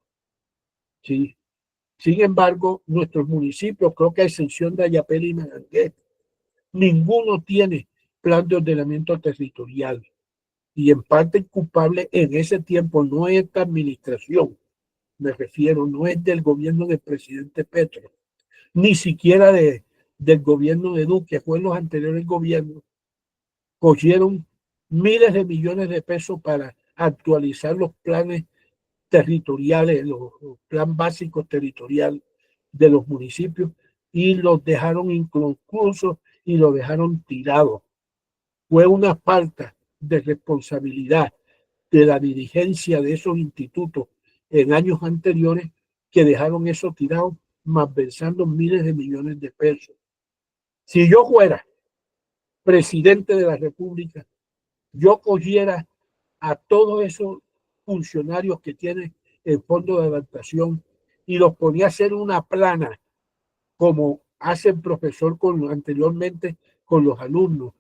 ¿Sí? Sin embargo, nuestros municipios, creo que a excepción de Ayapel y Magangué, ninguno tiene plan de ordenamiento territorial. Y en parte culpable en ese tiempo no es esta administración, me refiero, no es del gobierno del presidente Petro, ni siquiera del gobierno de Duque, fue en los anteriores gobiernos, cogieron miles de millones de pesos para actualizar los planes territoriales, los plan básicos territorial de los municipios y los dejaron inconclusos y los dejaron tirados. Fue una falta de responsabilidad de la dirigencia de esos institutos en años anteriores que dejaron eso tirado, malversando miles de millones de pesos. Si yo fuera presidente de la República, yo cogiera a todos esos funcionarios que tienen el Fondo de Adaptación y los ponía a hacer una plana, como hace el profesor anteriormente con los alumnos.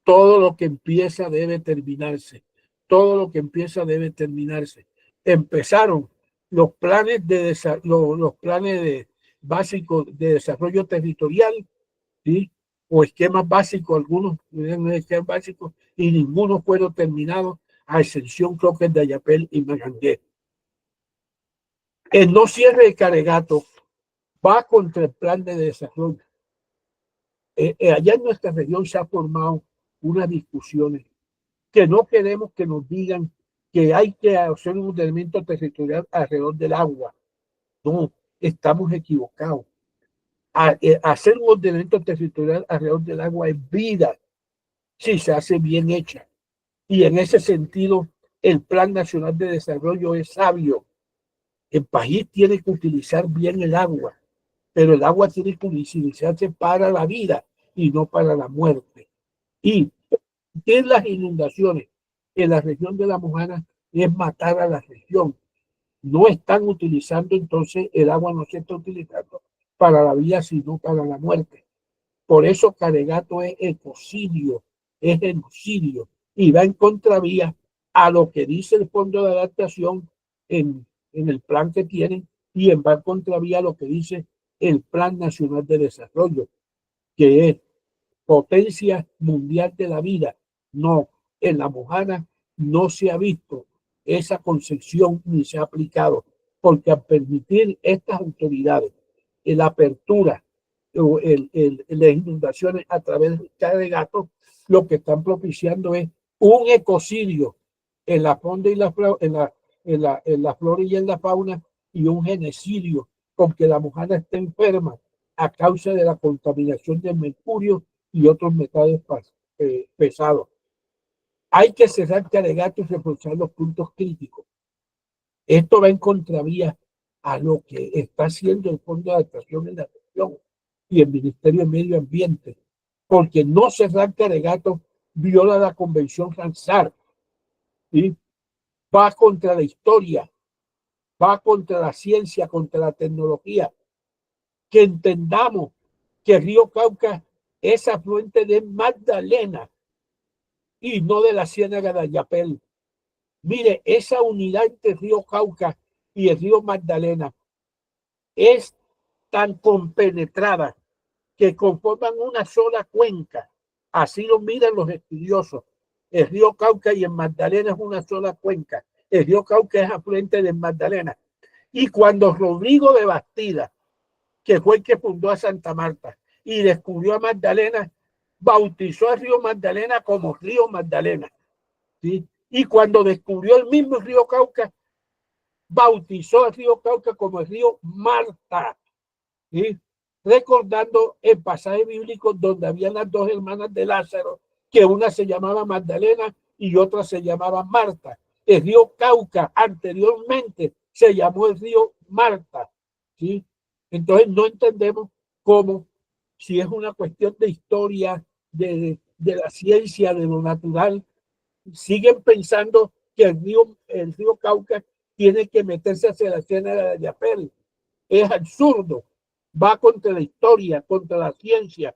Todo lo que empieza debe terminarse. Todo lo que empieza debe terminarse. Empezaron los planes los planes básicos de desarrollo territorial, ¿sí? O esquemas básicos, algunos esquemas básicos, y ninguno fueron terminados, a excepción creo que de Ayapel y Magangué. El no cierre de Caregato va contra el plan de desarrollo. Allá en nuestra región se ha formado unas discusiones que no queremos que nos digan que hay que hacer un ordenamiento territorial alrededor del agua. No, estamos equivocados. Hacer un ordenamiento territorial alrededor del agua es vida, si se hace bien hecha. Y en ese sentido, el Plan Nacional de Desarrollo es sabio. El país tiene que utilizar bien el agua, pero el agua tiene que utilizarse para la vida y no para la muerte. Y en las inundaciones en la región de la Mojana es matar a la región. No están utilizando, entonces el agua no se está utilizando para la vida, sino para la muerte. Por eso Caregato es ecocidio, es genocidio y va en contravía a lo que dice el Fondo de Adaptación en el plan que tienen y va en contravía a lo que dice el Plan Nacional de Desarrollo, que es potencia mundial de la vida. No, en la Mojana no se ha visto esa concepción ni se ha aplicado, porque al permitir estas autoridades la apertura o las inundaciones a través de Caregato, lo que están propiciando es un ecocidio en la fauna y en la flora y en la fauna, y un genocidio porque la Mojana está enferma a causa de la contaminación del mercurio y otros metales pesados. Hay que cerrar Caregato y reforzar los puntos críticos. Esto va en contravía a lo que está haciendo el Fondo de Adaptación en la región y el Ministerio de Medio Ambiente, porque no cerrar Caregato viola la Convención Ramsar, ¿sí? Va contra la historia, va contra la ciencia, contra la tecnología. Que entendamos que el río Cauca es afluente de Magdalena y no de la ciénaga de Ayapel. Mire, esa unidad entre el río Cauca y el río Magdalena es tan compenetrada que conforman una sola cuenca. Así lo miran los estudiosos. El río Cauca y el Magdalena es una sola cuenca. El río Cauca es afluente del Magdalena. Y cuando Rodrigo de Bastida, que fue el que fundó a Santa Marta y descubrió a Magdalena, bautizó al río Magdalena como río Magdalena, ¿sí? Y cuando descubrió el mismo río Cauca, bautizó al río Cauca como el río Marta, ¿sí? Recordando el pasaje bíblico donde habían las dos hermanas de Lázaro, que una se llamaba Magdalena y otra se llamaba Marta. El río Cauca anteriormente se llamó el río Marta, ¿sí? Entonces no entendemos cómo, si es una cuestión de historia, de la ciencia, de lo natural, siguen pensando que el río Cauca tiene que meterse hacia la ciénaga de Ayapel. Es absurdo, va contra la historia, contra la ciencia,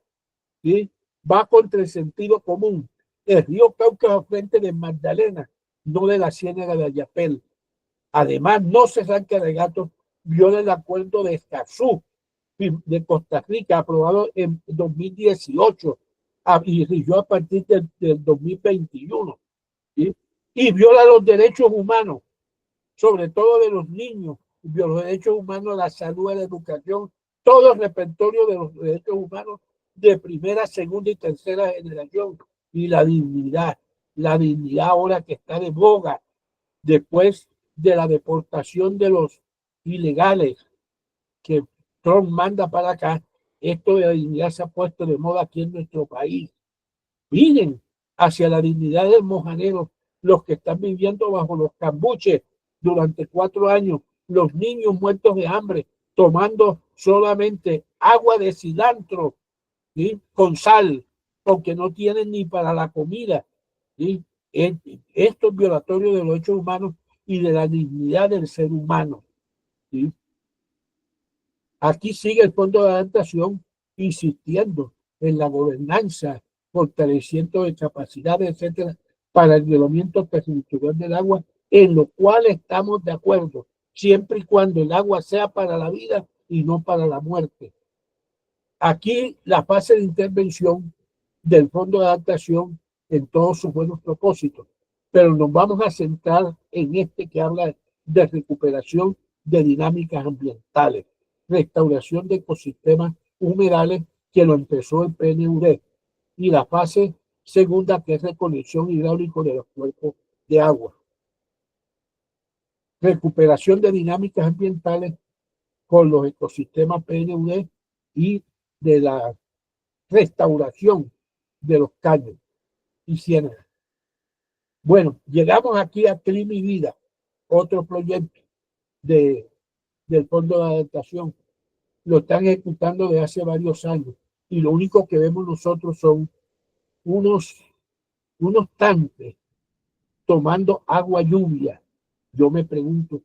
¿sí? Va contra el sentido común. El río Cauca es frente de Magdalena, no de la ciénaga de Ayapel. Además, no Cesar Carregato viola el acuerdo de Escazú de Costa Rica, aprobado en 2018 y rigió a partir del 2021, ¿sí? Y viola los derechos humanos, sobre todo de los niños, los derechos humanos, la salud, la educación, todo el repertorio de los derechos humanos de primera, segunda y tercera generación, y la dignidad ahora que está de boga, después de la deportación de los ilegales que Trump manda para acá. Esto de la dignidad se ha puesto de moda aquí en nuestro país. Miren hacia la dignidad del mojanero, los que están viviendo bajo los cambuches durante 4 años, los niños muertos de hambre, tomando solamente agua de cilantro, ¿sí? Con sal, porque no tienen ni para la comida, ¿sí? Esto es violatorio de los derechos humanos y de la dignidad del ser humano, ¿sí? Aquí sigue el Fondo de Adaptación insistiendo en la gobernanza, fortaleciendo de capacidades, etcétera, para el nivelamiento territorial del agua, en lo cual estamos de acuerdo, siempre y cuando el agua sea para la vida y no para la muerte. Aquí la fase de intervención del Fondo de Adaptación en todos sus buenos propósitos, pero nos vamos a centrar en este que habla de recuperación de dinámicas ambientales, restauración de ecosistemas humedales, que lo empezó el PNUD, y la fase segunda, que es reconexión hidráulica de los cuerpos de agua. Recuperación de dinámicas ambientales con los ecosistemas PNUD y de la restauración de los caños y ciénagas. Bueno, llegamos aquí a Clima y Vida, otro proyecto del Fondo de Adaptación. Lo están ejecutando desde hace varios años y lo único que vemos nosotros son unos tanques tomando agua lluvia. Yo me pregunto,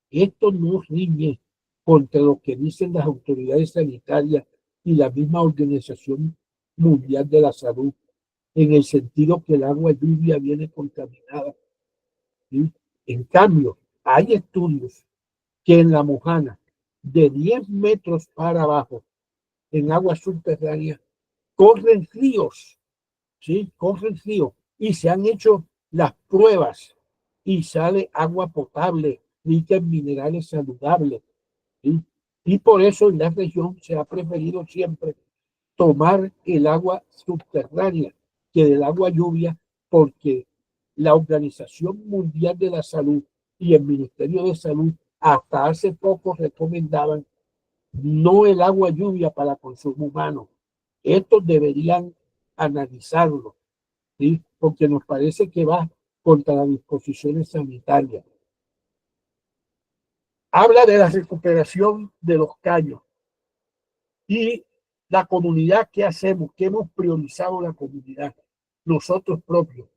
esto no riñe contra lo que dicen las autoridades sanitarias y la misma Organización Mundial de la Salud, en el sentido que el agua lluvia viene contaminada, ¿sí? En cambio, hay estudios que en la Mojana, de 10 metros para abajo, en agua subterránea, corren ríos, ¿sí? Corren ríos y se han hecho las pruebas y sale agua potable, rica en minerales saludables, ¿sí? Y por eso en la región se ha preferido siempre tomar el agua subterránea que del agua lluvia, porque la Organización Mundial de la Salud y el Ministerio de Salud hasta hace poco recomendaban no el agua lluvia para consumo humano. Estos deberían analizarlo, ¿sí? Porque nos parece que va contra las disposiciones sanitarias. Habla de la recuperación de los caños y la comunidad. ¿Qué hacemos? ¿Qué hemos priorizado la comunidad? Nosotros propios.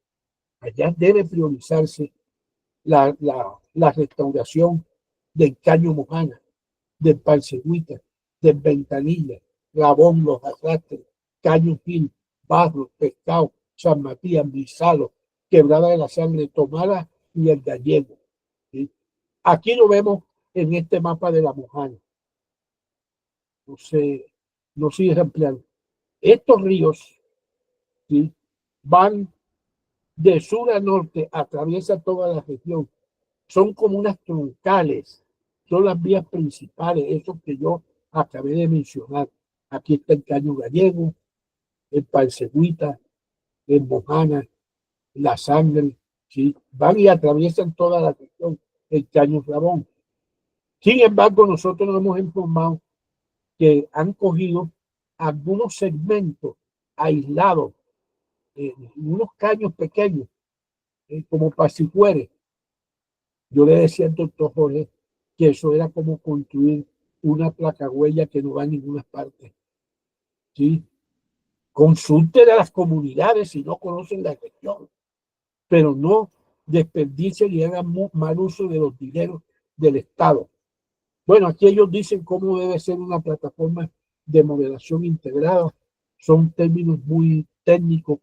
Allá debe priorizarse la restauración del Caño Mojana, del Parcegüita, del Ventanilla, Rabón, Los Arrastres, Caño Gil, Barro, Pescado, San Matías, Misalo, Quebrada de la Sangre, Tomada y el Gallego, ¿sí? Aquí lo vemos en este mapa de la Mojana. No sigue ampliando. Estos ríos, ¿sí? Van de sur a norte, atraviesa toda la región. Son como unas troncales, son las vías principales, esos que yo acabé de mencionar. Aquí está el Caño Gallego, el Pansegüita, el Mojana, la Sangre, ¿sí? Van y atraviesan toda la región, el Caño Rabón. Sin embargo, nosotros nos hemos informado que han cogido algunos segmentos aislados, unos caños pequeños, como Pasifuere. Yo le decía al doctor Jorge que eso era como construir una placa huella que no va a ninguna parte. ¿Sí? Consulte a las comunidades si no conocen la región, pero no desperdicien y hagan mal uso de los dineros del Estado. Bueno, aquí ellos dicen cómo debe ser una plataforma de modelación integrada. Son términos muy técnicos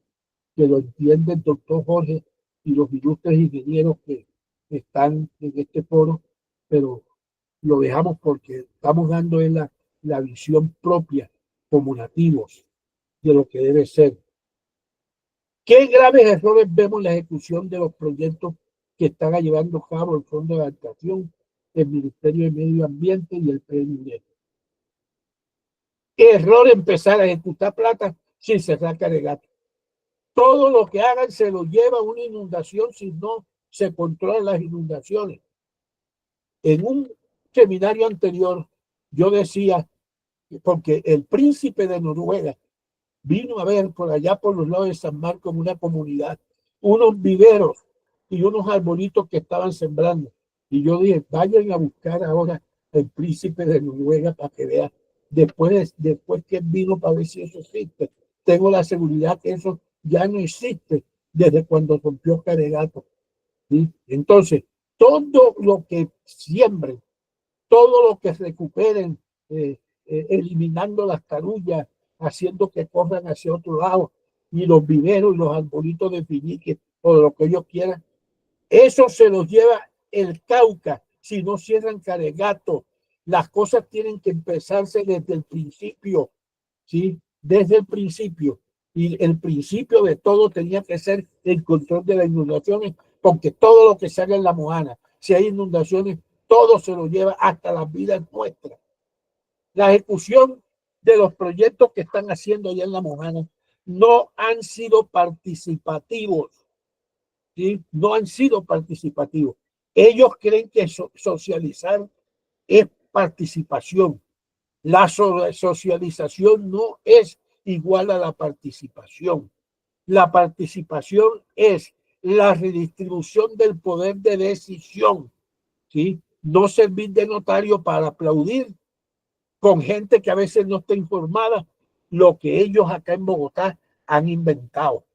que lo entiende el doctor Jorge y los ilustres ingenieros que están en este foro, pero lo dejamos porque estamos dando en la visión propia como nativos de lo que debe ser. ¿Qué graves errores vemos en la ejecución de los proyectos que están llevando a cabo el Fondo de Adaptación, el Ministerio de Medio Ambiente y el PNUD? Error empezar a ejecutar plata sin cerrar Caregato. Todo lo que hagan se lo lleva a una inundación si no se controlan las inundaciones. En un seminario anterior yo decía, porque el príncipe de Noruega vino a ver por allá por los lados de San Marcos en una comunidad unos viveros y unos arbolitos que estaban sembrando. Y yo dije, vayan a buscar ahora el príncipe de Noruega para que vean. Después que vino para ver si eso existe, tengo la seguridad que eso ya no existe desde cuando rompió Caregato. ¿Sí? Entonces, todo lo que siembren, todo lo que recuperen, eliminando las tarullas, haciendo que corran hacia otro lado, y los viveros y los arbolitos de finique, o lo que ellos quieran, eso se los lleva el Cauca si no cierran Caregato. Las cosas tienen que empezarse desde el principio, ¿sí? Desde el principio. Y el principio de todo tenía que ser el control de las inundaciones, porque todo lo que se haga en la Mojana, si hay inundaciones, todo se lo lleva hasta las vidas nuestras. La ejecución de los proyectos que están haciendo allá en la Mojana no han sido participativos, ¿sí? No han sido participativos. Ellos creen que socializar es participación. La socialización no es igual a la participación. La participación es la redistribución del poder de decisión, ¿sí? No servir de notario para aplaudir con gente que a veces no está informada lo que ellos acá en Bogotá han inventado.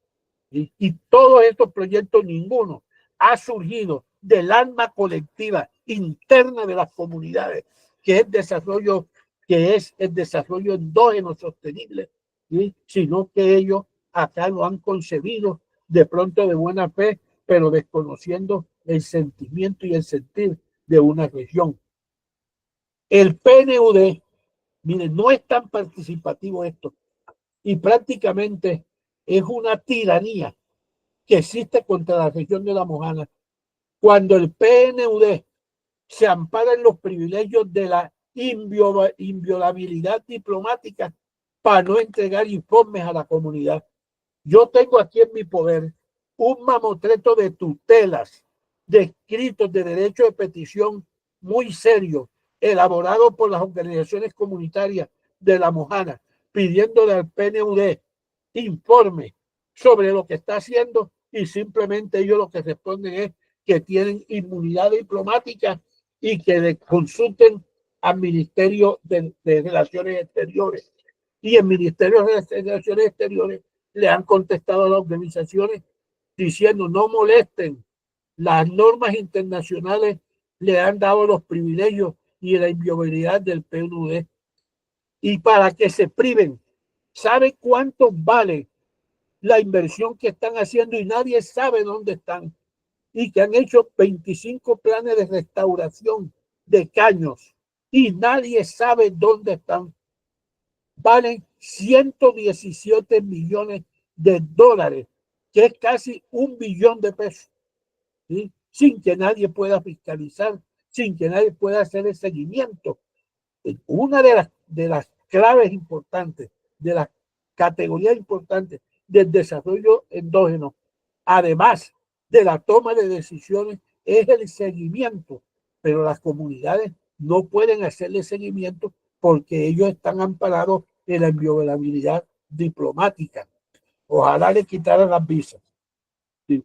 ¿Sí? Y todos estos proyectos, ninguno ha surgido del alma colectiva interna de las comunidades, que es el desarrollo endógeno sostenible, ¿sí? Sino que ellos acá lo han concebido de pronto de buena fe, pero desconociendo el sentimiento y el sentir de una región. El PNUD, miren, no es tan participativo esto, y prácticamente es una tiranía que existe contra la región de la Mojana. Cuando el PNUD se ampara en los privilegios de la inviolabilidad diplomática para no entregar informes a la comunidad. Yo tengo aquí en mi poder un mamotreto de tutelas, de escritos de derecho de petición muy serio, elaborado por las organizaciones comunitarias de la Mojana, pidiéndole al PNUD informe sobre lo que está haciendo, y simplemente ellos lo que responden es que tienen inmunidad diplomática y que le consulten al Ministerio de Relaciones Exteriores. Y el Ministerio de Relaciones Exteriores le han contestado a las organizaciones diciendo no molesten, las normas internacionales le han dado los privilegios y la inviolabilidad del PNUD. Y para que se priven, ¿sabe cuánto vale la inversión que están haciendo? Y nadie sabe dónde están. Y que han hecho 25 planes de restauración de caños y nadie sabe dónde están. Valen 117 millones de dólares que es casi 1 billón de pesos, ¿sí? Sin que nadie pueda fiscalizar, sin que nadie pueda hacer el seguimiento. Una de las claves importantes, de las categorías importantes del desarrollo endógeno, además de la toma de decisiones, es el seguimiento, pero las comunidades no pueden hacerle seguimiento porque ellos están amparados en la inviolabilidad diplomática. Ojalá le quitaran las visas. ¿Sí?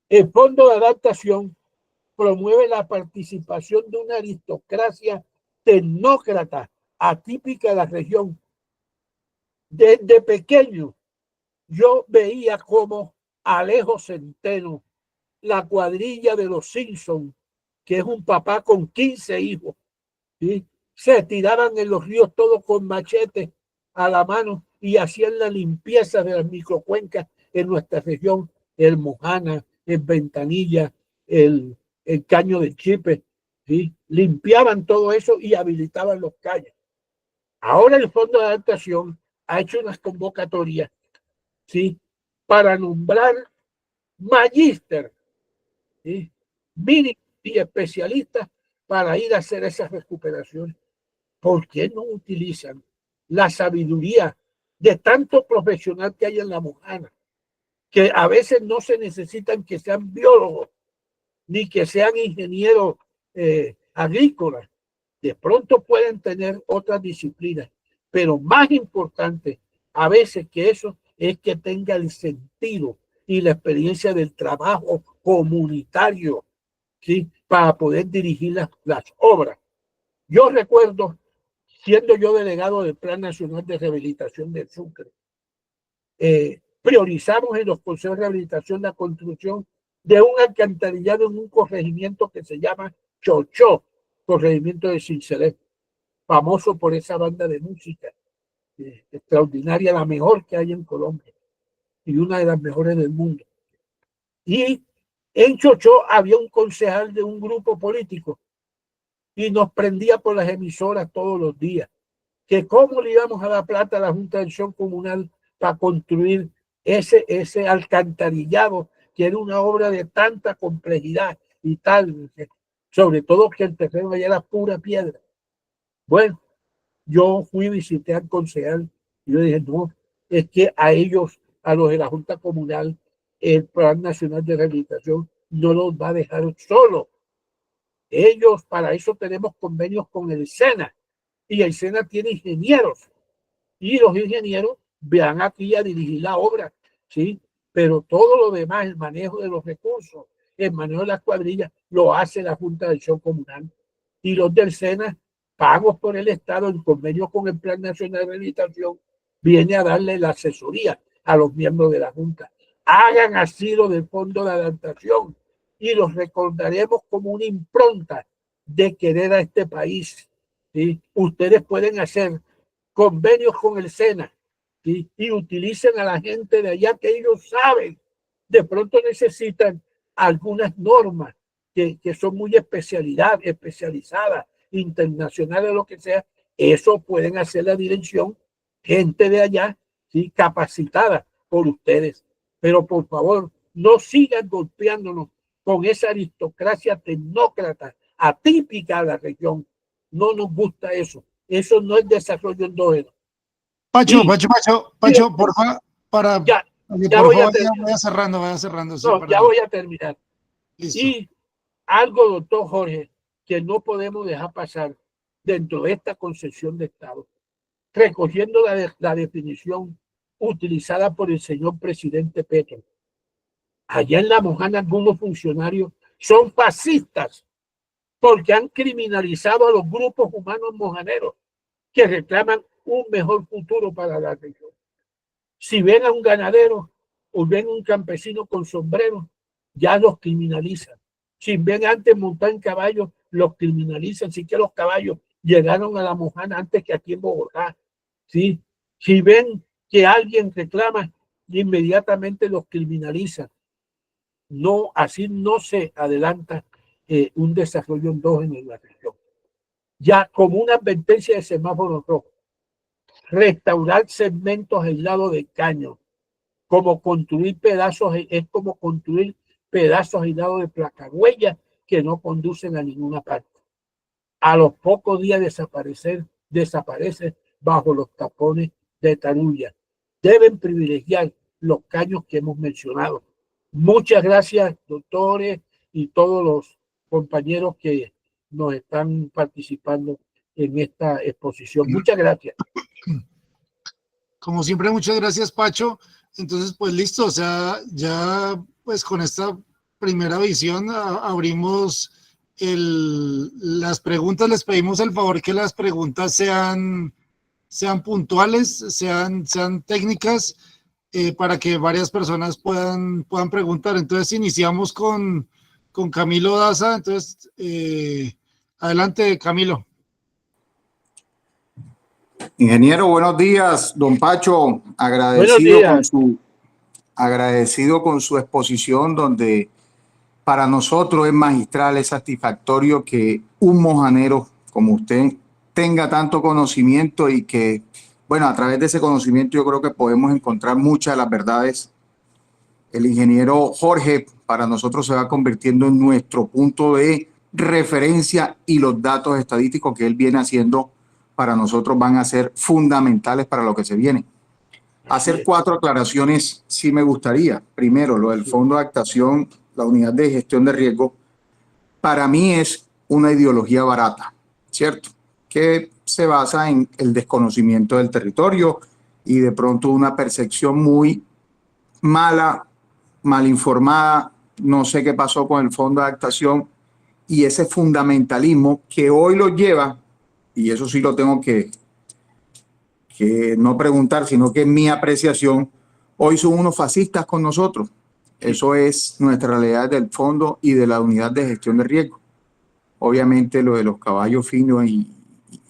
El Fondo de Adaptación promueve la participación de una aristocracia tecnócrata atípica de la región. Desde pequeño yo veía como Alejo Centeno, la cuadrilla de los Simpsons, que es un papá con 15 hijos, ¿sí? Se tiraban en los ríos todos con machetes a la mano y hacían la limpieza de las microcuencas en nuestra región, el Mojana, el Ventanilla, el Caño de Chipe, ¿sí? Limpiaban todo eso y habilitaban los calles. Ahora el Fondo de Adaptación ha hecho unas convocatorias, ¿sí? Para nombrar magíster, ¿sí? Mínimo y especialistas para ir a hacer esas recuperaciones. ¿Por qué no utilizan la sabiduría de tanto profesional que hay en la Mojana? Que a veces no se necesitan que sean biólogos ni que sean ingenieros agrícolas. De pronto pueden tener otras disciplinas, pero más importante a veces que eso es que tenga el sentido y la experiencia del trabajo comunitario, ¿sí? Para poder dirigir las obras. Yo recuerdo, siendo yo delegado del Plan Nacional de Rehabilitación del Sucre, priorizamos en los consejos de rehabilitación la construcción de un alcantarillado en un corregimiento que se llama Chochó, corregimiento de Cincelejo, famoso por esa banda de música extraordinaria, la mejor que hay en Colombia y una de las mejores del mundo. Y en Chochó había un concejal de un grupo político y nos prendía por las emisoras todos los días, que cómo le íbamos a dar plata a la Junta de Acción Comunal para construir ese alcantarillado, que era una obra de tanta complejidad y tal, sobre todo que el terreno allá era pura piedra. Bueno, yo fui y visité al concejal y yo dije, no, es que a ellos, a los de la Junta Comunal, el Plan Nacional de Rehabilitación no los va a dejar solos. Ellos, para eso tenemos convenios con el SENA, y el SENA tiene ingenieros, y los ingenieros van aquí a dirigir la obra, ¿sí? Pero todo lo demás, el manejo de los recursos, el manejo de las cuadrillas, lo hace la Junta de Acción Comunal. Y los del SENA, pagos por el Estado, en convenio con el Plan Nacional de Rehabilitación, viene a darle la asesoría a los miembros de la Junta. Hagan así lo del Fondo de Adaptación y los recordaremos como una impronta de querer a este país, ¿sí? Ustedes pueden hacer convenios con el SENA, ¿sí? Y utilicen a la gente de allá que ellos saben. De pronto necesitan algunas normas que son muy especializadas, internacionales, lo que sea. Eso pueden hacer la dirección, gente de allá, ¿sí? Capacitada por ustedes. Pero por favor, no sigan golpeándonos con esa aristocracia tecnócrata atípica de la región. No nos gusta eso. Eso no es desarrollo endógeno. Pacho, Mira, porfa, ya, ya por voy a favor, terminar. vaya cerrando, sí, No, ya voy a terminar. listo. Y algo, doctor Jorge, que no podemos dejar pasar dentro de esta concepción de Estado, recogiendo la definición utilizada por el señor presidente Petro. Allá en La Mojana algunos funcionarios son fascistas porque han criminalizado a los grupos humanos mojaneros que reclaman un mejor futuro para la región. Si ven a un ganadero o ven a un campesino con sombrero, ya los criminalizan. Si ven antes montar en caballos, los criminalizan. Sí que los caballos llegaron a La Mojana antes que aquí en Bogotá. ¿Sí? Si ven que alguien reclama, inmediatamente los criminalizan. No, así no se adelanta un desarrollo endógeno en la región. Ya como una advertencia de semáforo rojo, restaurar segmentos aislados de caños, como construir pedazos, es como construir pedazos aislados de placahuellas que no conducen a ninguna parte. A los pocos días desaparece bajo los tapones de Tarulla. Deben privilegiar los caños que hemos mencionado. Muchas gracias, doctores y todos los compañeros que nos están participando en esta exposición. Muchas gracias. Como siempre, muchas gracias, Pacho. Entonces, pues listo, o sea, ya pues con esta primera visión abrimos las preguntas. Les pedimos el favor que las preguntas sean puntuales, sean técnicas, para que varias personas puedan preguntar. Entonces, iniciamos con Camilo Daza. Entonces, adelante, Camilo. Ingeniero, buenos días. Don Pacho, agradecido con su exposición, donde para nosotros es magistral, es satisfactorio que un mojanero como usted tenga tanto conocimiento y que, bueno, a través de ese conocimiento yo creo que podemos encontrar muchas de las verdades. El ingeniero Jorge para nosotros se va convirtiendo en nuestro punto de referencia, y los datos estadísticos que él viene haciendo para nosotros van a ser fundamentales para lo que se viene. Hacer 4 aclaraciones sí me gustaría. Primero, lo del Fondo de Adaptación, la unidad de gestión de riesgo, para mí es una ideología barata, ¿cierto? Que se basa en el desconocimiento del territorio y de pronto una percepción muy mal informada. No sé qué pasó con el Fondo de Adaptación y ese fundamentalismo que hoy lo lleva, y eso sí lo tengo que no preguntar, sino que es mi apreciación, hoy son unos fascistas con nosotros. Eso es nuestra realidad del fondo y de la unidad de gestión de riesgo. Obviamente lo de los caballos finos y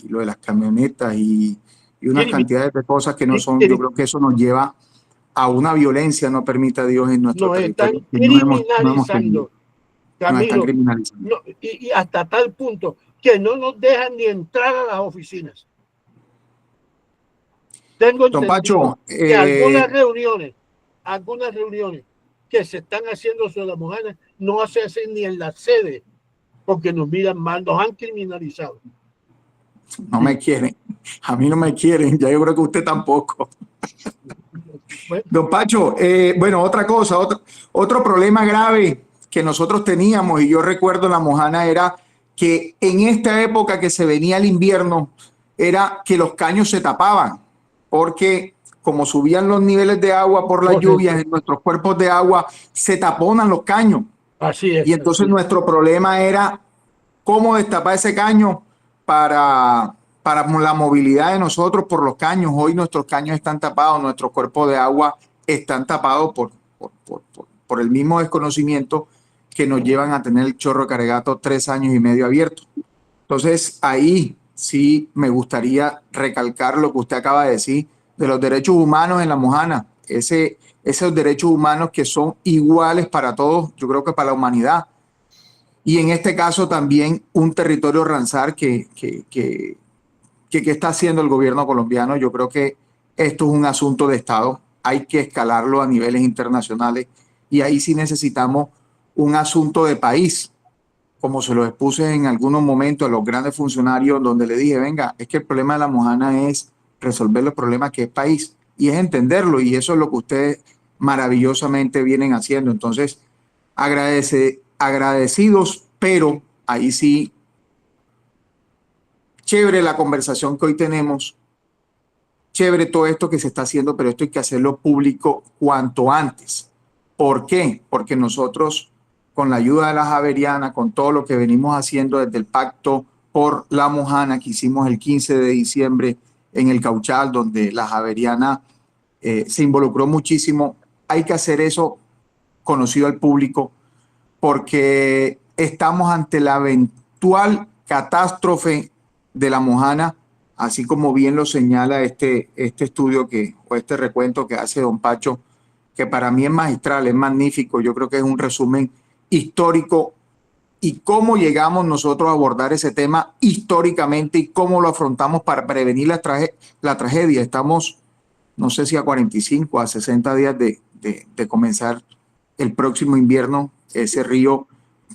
lo de las camionetas y unas cantidades de cosas que no son, yo creo que eso nos lleva a una violencia, no permita Dios en nuestro territorio. Nos están criminalizando. Y hasta tal punto que no nos dejan ni entrar a las oficinas. Tengo entendido, don Pacho, que algunas reuniones que se están haciendo sobre la Mojana no se hacen ni en la sede porque nos miran mal, nos han criminalizado. No me quieren, a mí no me quieren, ya yo creo que usted tampoco. Bueno. Don Pacho, bueno, otra cosa, otro problema grave que nosotros teníamos, y yo recuerdo en la Mojana, era que en esta época que se venía el invierno, era que los caños se tapaban, porque como subían los niveles de agua por las lluvias, en nuestros cuerpos de agua se taponan los caños. Así es. Y entonces nuestro problema era cómo destapar ese caño para la movilidad de nosotros por los caños. Hoy nuestros caños están tapados, nuestros cuerpos de agua están tapados por el mismo desconocimiento que nos llevan a tener el chorro de Caregato 3 años y medio abierto. Entonces ahí sí me gustaría recalcar lo que usted acaba de decir de los derechos humanos en la Mojana, esos derechos humanos que son iguales para todos, yo creo que para la humanidad. Y en este caso también un territorio Ramsar que está haciendo el gobierno colombiano. Yo creo que esto es un asunto de Estado, hay que escalarlo a niveles internacionales y ahí sí necesitamos un asunto de país, como se lo expuse en algunos momentos a los grandes funcionarios, donde le dije, venga, es que el problema de la Mojana es resolver los problemas que es país, y es entenderlo, y eso es lo que ustedes maravillosamente vienen haciendo. Entonces, agradecidos, pero ahí sí, chévere la conversación que hoy tenemos, chévere todo esto que se está haciendo, pero esto hay que hacerlo público cuanto antes. ¿Por qué? Porque nosotros, con la ayuda de la Javeriana, con todo lo que venimos haciendo desde el pacto por la Mojana que hicimos el 15 de diciembre en el Cauchal, donde la Javeriana se involucró muchísimo, hay que hacer eso conocido al público, porque estamos ante la eventual catástrofe de la Mojana, así como bien lo señala este estudio o este recuento que hace don Pacho, que para mí es magistral, es magnífico. Yo creo que es un resumen histórico y cómo llegamos nosotros a abordar ese tema históricamente y cómo lo afrontamos para prevenir la tragedia. Estamos, no sé si a 45, a 60 días de de comenzar el próximo invierno, ese río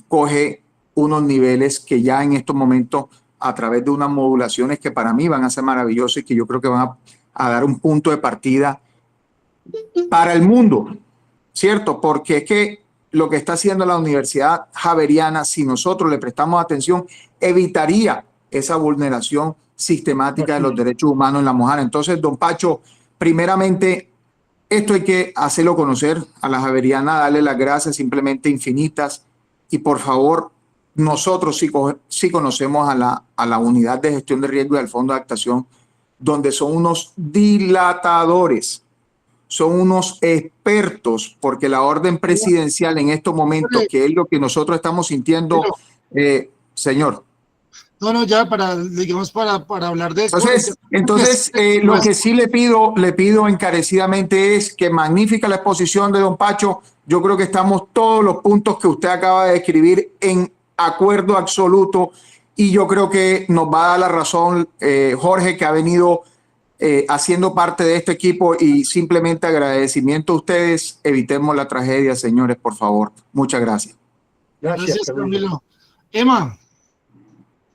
coge unos niveles que ya en estos momentos, a través de unas modulaciones que para mí van a ser maravillosas y que yo creo que van a dar un punto de partida para el mundo, ¿cierto? Porque es que lo que está haciendo la Universidad Javeriana, si nosotros le prestamos atención, evitaría esa vulneración sistemática de los derechos humanos en la Mojana. Entonces, don Pacho, primeramente, esto hay que hacerlo conocer a la Javeriana, darle las gracias simplemente infinitas y por favor, nosotros sí conocemos a la unidad de gestión de riesgo y al fondo de adaptación, donde son unos dilatadores, son unos expertos, porque la orden presidencial en estos momentos, que es lo que nosotros estamos sintiendo, señor. No, ya para, digamos, para hablar de... Entonces lo que sí le pido encarecidamente es que magnifica la exposición de don Pacho. Yo creo que estamos todos los puntos que usted acaba de escribir en acuerdo absoluto y yo creo que nos va a dar la razón Jorge, que ha venido haciendo parte de este equipo, y simplemente agradecimiento a ustedes. Evitemos la tragedia, señores, por favor. Muchas gracias. Gracias, Camilo. Emma,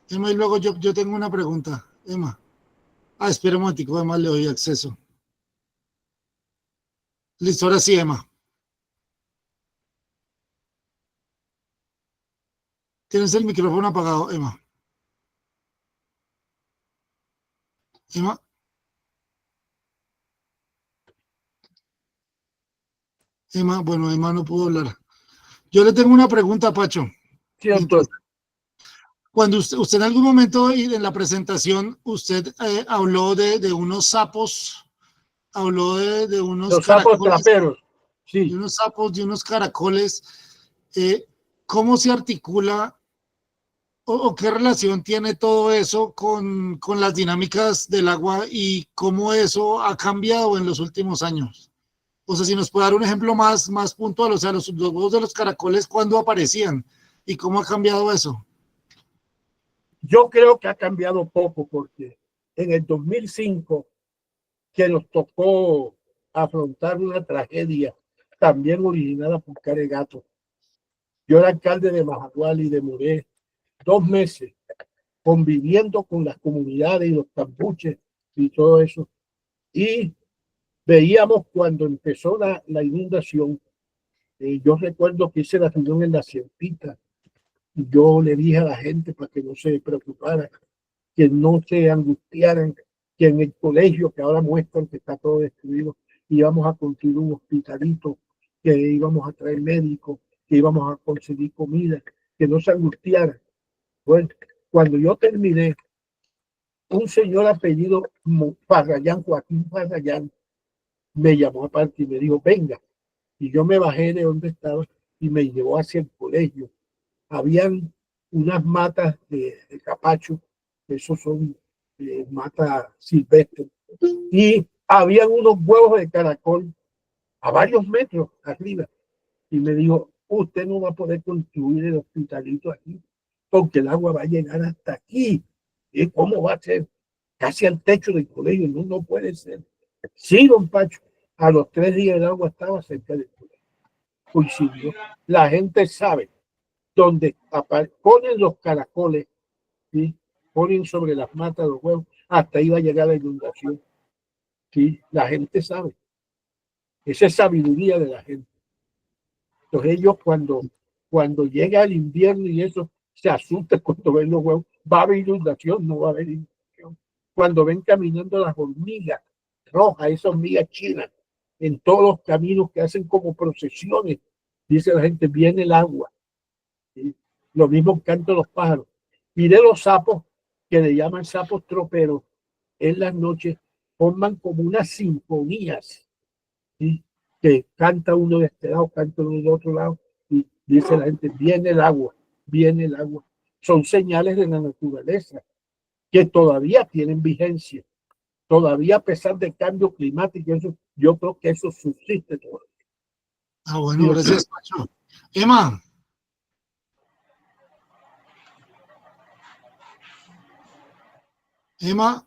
y luego yo tengo una pregunta. Emma. Espera un momentico, además le doy acceso. Listo, ahora sí, Emma. Tienes el micrófono apagado, Emma. Emma. Emma, bueno, Emma no pudo hablar. Yo le tengo una pregunta, Pacho. Sí, doctor. Cuando usted en algún momento en la presentación, usted habló de unos sapos, habló de unos los sapos traperos, sí. De unos sapos, de unos caracoles. ¿Cómo se articula o qué relación tiene todo eso con las dinámicas del agua y cómo eso ha cambiado en los últimos años? O sea, si nos puede dar un ejemplo más puntual, o sea, los huevos de los caracoles, ¿cuándo aparecían? ¿Y cómo ha cambiado eso? Yo creo que ha cambiado poco, porque en el 2005, que nos tocó afrontar una tragedia también originada por Caregato. Yo era alcalde de Majagual y demoré 2 meses conviviendo con las comunidades y los campuches y todo eso. Y veíamos cuando empezó la inundación. Yo recuerdo que hice la reunión en la Ciempita y yo le dije a la gente para que no se preocupara, que no se angustiaran, que en el colegio, que ahora muestran que está todo destruido, íbamos a construir un hospitalito, que íbamos a traer médicos, que íbamos a conseguir comida, que no se angustiaran. Bueno, cuando yo terminé, un señor apellido Farrayán, Joaquín Farrayán, me llamó aparte y me dijo, venga. Y yo me bajé de donde estaba y me llevó hacia el colegio. Habían unas matas de capacho, esos son matas silvestres, y habían unos huevos de caracol a varios metros arriba. Y me dijo, usted no va a poder construir el hospitalito aquí, porque el agua va a llegar hasta aquí. ¿Y cómo va a ser? Casi al techo del colegio. No, no puede ser. Sí, don Pacho, a los 3 días el agua estaba cerca del colegio. Coincidió. La gente sabe donde ponen los caracoles, ¿sí? Ponen sobre las matas los huevos, hasta ahí va a llegar la inundación. ¿Sí? La gente sabe. Esa es sabiduría de la gente. Entonces ellos cuando llega el invierno y eso, se asustan cuando ven los huevos. Va a haber inundación, no va a haber inundación. Cuando ven caminando las hormigas rojas, esas hormigas chinas, en todos los caminos que hacen como procesiones, dice la gente, viene el agua. ¿Sí? Lo mismo cantan los pájaros. Y de los sapos, que le llaman sapos troperos, en las noches forman como unas sinfonías, ¿sí? Que canta uno de este lado, canta uno de otro lado, y dice la gente, viene el agua, viene el agua. Son señales de la naturaleza que todavía tienen vigencia. Todavía, a pesar del cambio climático, eso, yo creo que eso subsiste todavía. Bueno, gracias, Pacho. Emma. Emma.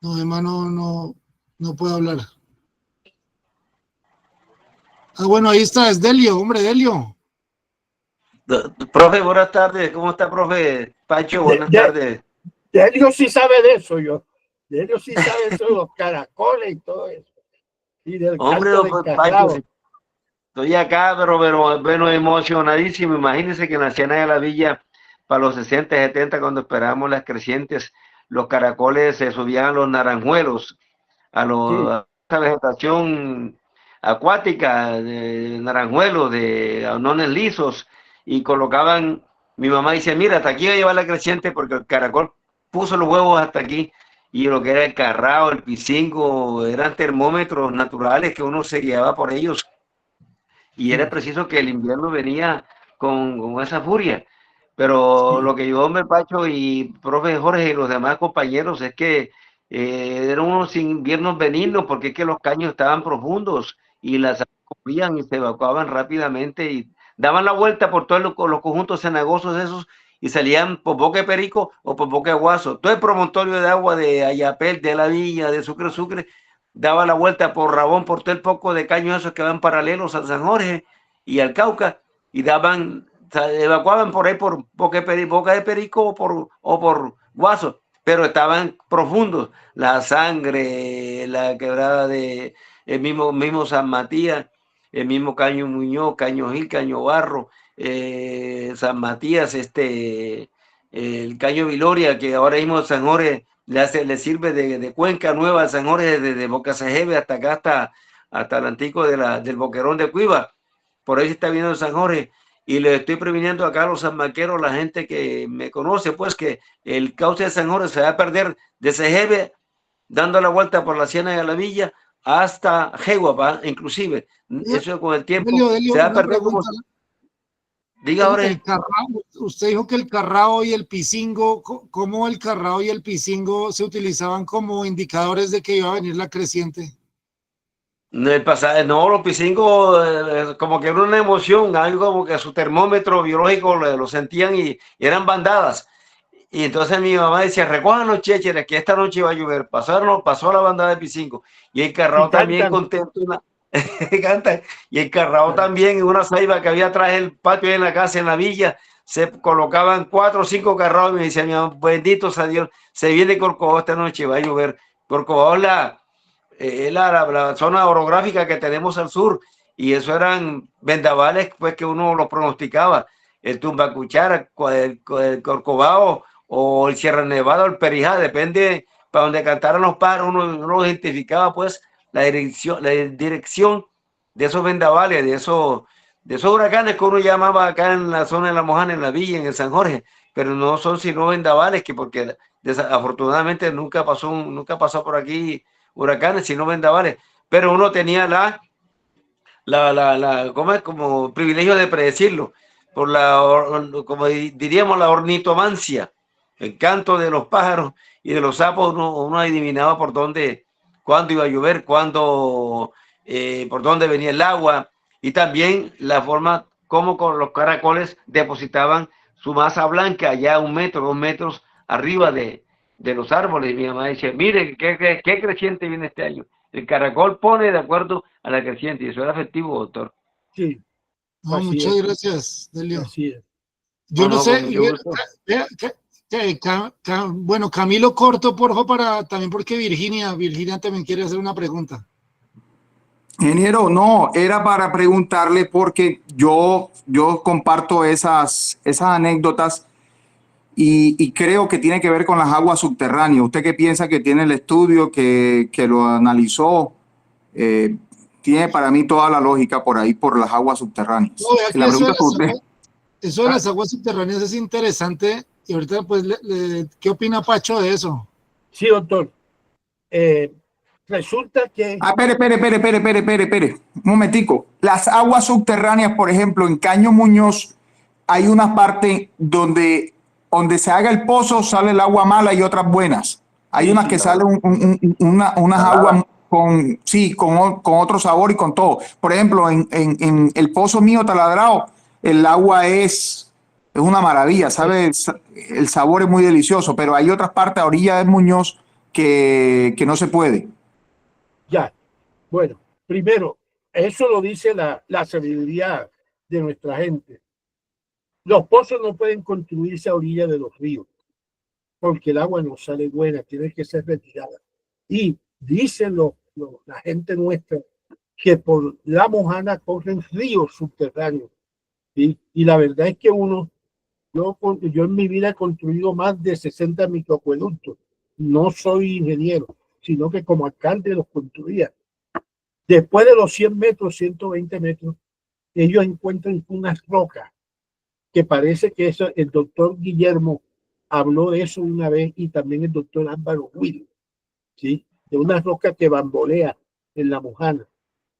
No, Emma no. No puedo hablar. Ah, bueno, ahí está, es Delio, hombre, Delio. Profe, buenas tardes. ¿Cómo está, profe? Pacho, buenas tardes. Delio sí sabe de eso, yo. Delio sí sabe eso de los caracoles y todo eso. Y del Hombre, canto del Pacho, carrao. estoy acá, pero bueno, emocionadísimo. Imagínense que en la Ciénaga de la Villa, para los 60, 70, cuando esperábamos las crecientes, los caracoles se subían a los naranjuelos, a la vegetación acuática de naranjuelos, de anones lisos, y colocaban, mi mamá dice, mira, hasta aquí va a llevar la creciente porque el caracol puso los huevos hasta aquí, y lo que era el carrao, el picingo, eran termómetros naturales que uno se guiaba por ellos, y era preciso que el invierno venía con esa furia. Pero lo que yo, hombre, Pacho y profe Jorge y los demás compañeros es que eran unos inviernos benignos porque es que los caños estaban profundos y las cubrían y se evacuaban rápidamente y daban la vuelta por todos los conjuntos cenagosos esos y salían por Boca de Perico o por Boca de Guaso. Todo el promontorio de agua de Ayapel, de la Villa, de Sucre, daba la vuelta por Rabón, por todo el poco de caños esos que van paralelos a San Jorge y al Cauca y daban, evacuaban por ahí por Boca de Perico o por Guaso, pero estaban profundos. La Sangre, la quebrada de el mismo San Matías, el mismo Caño Muñoz, Caño Gil, Caño Barro, San Matías, el Caño Viloria, que ahora mismo San Jorge le sirve de cuenca nueva a San Jorge desde Boca Sejeve hasta acá, hasta el antico del Boquerón de Cuiva. Por ahí se está viendo San Jorge. Y le estoy previniendo acá a los sanmaqueros, la gente que me conoce, pues que el cauce de San Jorge se va a perder de Sejeve, dando la vuelta por la Ciénaga de la Villa hasta Jeguapa, inclusive. Eso con el tiempo Delio, se va a una perder pregunta. Diga ahora. El carrao, usted dijo que el carrao y el picingo, ¿cómo el carrao y el picingo se utilizaban como indicadores de que iba a venir la creciente? El pasado, no, los pisingos como que era una emoción, algo como que su termómetro biológico lo sentían y eran bandadas. Y entonces mi mamá decía, recojan los chécheres que esta noche va a llover. Pasó la bandada de pisingo. Y el carrao también contento. Y el carrao también en una ceiba que había atrás del patio en la casa, en la villa, se colocaban 4 o 5 carraos y me decía mi mamá, bendito sea Dios, se viene Corcovado esta noche, va a llover. Corcovado es la zona orográfica que tenemos al sur y eso eran vendavales pues que uno los pronosticaba, el Tumbacuchara, el Corcovado o el Sierra Nevada o el Perijá, depende para donde cantaran los pájaros, uno identificaba pues la dirección de esos vendavales, de esos huracanes que uno llamaba acá en la zona de La Mojana, en la Villa, en el San Jorge, pero no son sino vendavales que porque desafortunadamente nunca pasó por aquí huracanes, sino vendavales, pero uno tenía como privilegio de predecirlo, como diríamos, la ornitomancia, el canto de los pájaros y de los sapos, uno adivinaba por dónde, cuándo iba a llover, por dónde venía el agua, y también la forma como con los caracoles depositaban su masa blanca allá 1 metro, 2 metros arriba de los árboles. Y mi mamá dice, mire, ¿qué creciente viene este año? El caracol pone de acuerdo a la creciente, y eso era efectivo, doctor. Sí. No, muchas gracias, Delio. Así es. Yo no sé, bueno, Camilo corto, por favor, también porque Virginia también quiere hacer una pregunta. Ingeniero, no, era para preguntarle porque yo comparto esas anécdotas y creo que tiene que ver con las aguas subterráneas. ¿Usted qué piensa que tiene el estudio que lo analizó? Tiene para mí toda la lógica por ahí, por las aguas subterráneas. No, la pregunta eso de las aguas subterráneas es interesante. Y ahorita, pues, ¿qué opina Pacho de eso? Sí, doctor. Resulta que... Espere. Un momentico. Las aguas subterráneas, por ejemplo, en Caño Muñoz, hay una parte donde se haga el pozo, sale el agua mala y otras buenas. Hay unas que salen unas aguas con otro sabor y con todo. Por ejemplo, en el pozo mío Taladrado, el agua es una maravilla, ¿sabes? El sabor es muy delicioso, pero hay otras partes a orilla de Muñoz que no se puede. Ya, bueno, primero, eso lo dice la sabiduría de nuestra gente. Los pozos no pueden construirse a orilla de los ríos, porque el agua no sale buena, tiene que ser retirada. Y dicen la gente nuestra que por la Mojana corren ríos subterráneos. ¿Sí? Y la verdad es que yo en mi vida he construido más de 60 microacueductos. No soy ingeniero, sino que como alcalde los construía. Después de los 100 metros, 120 metros, ellos encuentran unas rocas que parece que eso, el doctor Guillermo habló de eso una vez y también el doctor Álvaro Will, ¿sí? De una roca que bambolea en la Mojana.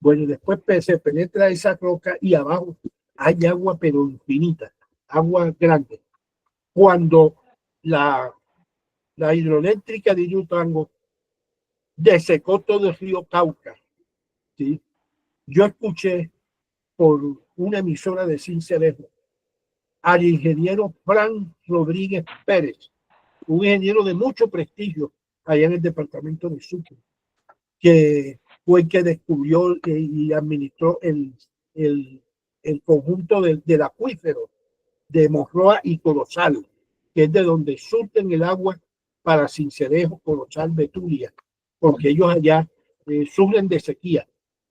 Bueno, después se penetra esa roca y abajo hay agua, pero infinita, agua grande. Cuando la hidroeléctrica de Yutango desecó todo el río Cauca, ¿sí? Yo escuché por una emisora de Cincelejo al ingeniero Fran Rodríguez Pérez, un ingeniero de mucho prestigio allá en el departamento de Sucre, que fue el que descubrió y administró el conjunto del acuífero de Morroa y Corozal, que es de donde surten el agua para Cincelejo, Corozal, Betulia, porque ellos allá sufren de sequía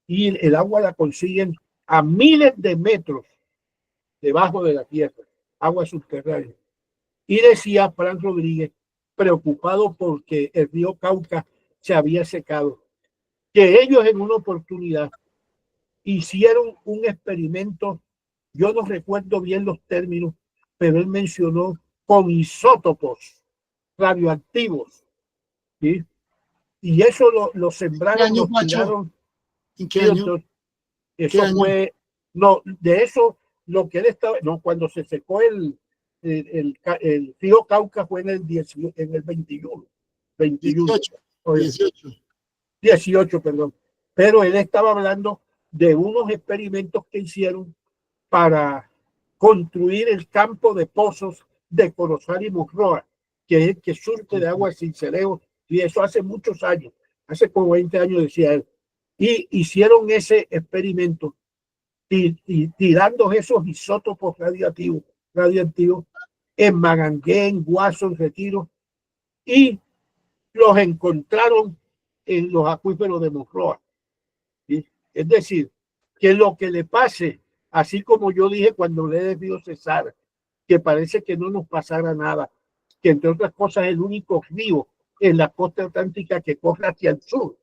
y el agua la consiguen a miles de metros debajo de la tierra, agua subterránea. Y decía Fran Rodríguez, preocupado porque el río Cauca se había secado, que ellos en una oportunidad hicieron un experimento, yo no recuerdo bien los términos, pero él mencionó con isótopos radioactivos, ¿sí? Y eso lo sembraron, ¿Qué año, lo Pacho? tiraron. ¿En qué año? Entonces, ¿Qué eso año? fue, no, de eso, lo que él estaba, no, cuando se secó el río Cauca fue en el 21, 18, 18. 18, perdón. Pero él estaba hablando de unos experimentos que hicieron para construir el campo de pozos de Corozal y Morroa, que es el que surte de agua Cincelejo, y eso hace muchos años, hace como 20 años decía él. Y hicieron ese experimento tirando esos isótopos radioactivos en Magangué, en Guaso, en Retiro, y los encontraron en los acuíferos de Morroa. ¿Sí? Es decir, que lo que le pase, así como yo dije cuando le debió cesar, que parece que no nos pasara nada, que entre otras cosas es el único río en la costa atlántica que corre hacia el sur,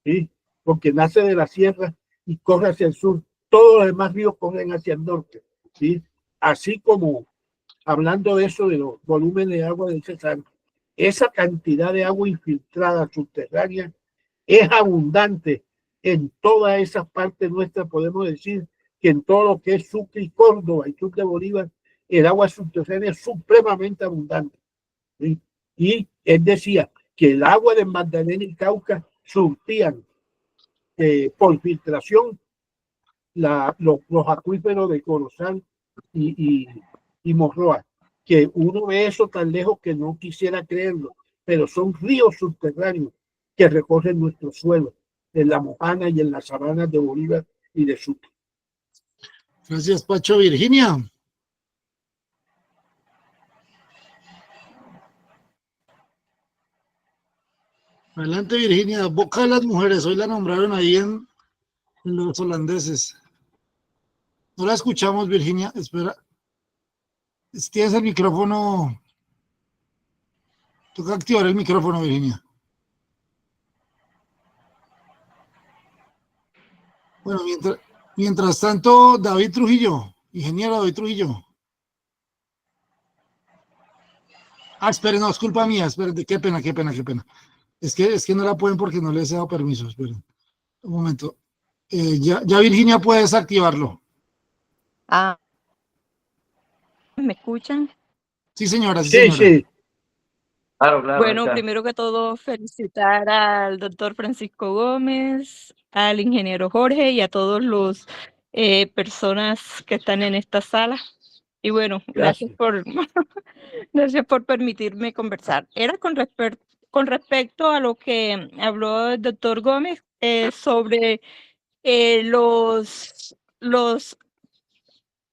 ¿sí? Porque nace de la sierra y corre hacia el sur. Todos los demás ríos corren hacia el norte, ¿sí? Así como, hablando de eso, de los volúmenes de agua del Cesar, esa cantidad de agua infiltrada subterránea es abundante en todas esas partes nuestras. Podemos decir que en todo lo que es Sucre y Córdoba y sur de Bolívar, el agua subterránea es supremamente abundante, ¿sí? Y él decía que el agua de Magdalena y Cauca surtían por filtración los acuíferos de Corozal y Morroa, que uno ve eso tan lejos que no quisiera creerlo, pero son ríos subterráneos que recorren nuestro suelo, en la Mojana y en las sabanas de Bolívar y de Sucre. Gracias, Pacho. Virginia. Adelante, Virginia. Boca de las mujeres. Hoy la nombraron ahí en los holandeses. No la escuchamos, Virginia. Espera. Tienes el micrófono. Toca activar el micrófono, Virginia. Bueno, mientras tanto, David Trujillo, ingeniero David Trujillo. Esperen, no, es culpa mía, esperen, qué pena. Es que no la pueden porque no les he dado permiso, esperen. Un momento. Ya Virginia puede desactivarlo. ¿Me escuchan? Sí, señora, sí, Sí, señora. sí. Claro, claro. Bueno, primero que todo, felicitar al doctor Francisco Gómez, al ingeniero Jorge y a todos los personas que están en esta sala. Y bueno, gracias gracias por permitirme conversar. Era con respecto a lo que habló el doctor Gómez, sobre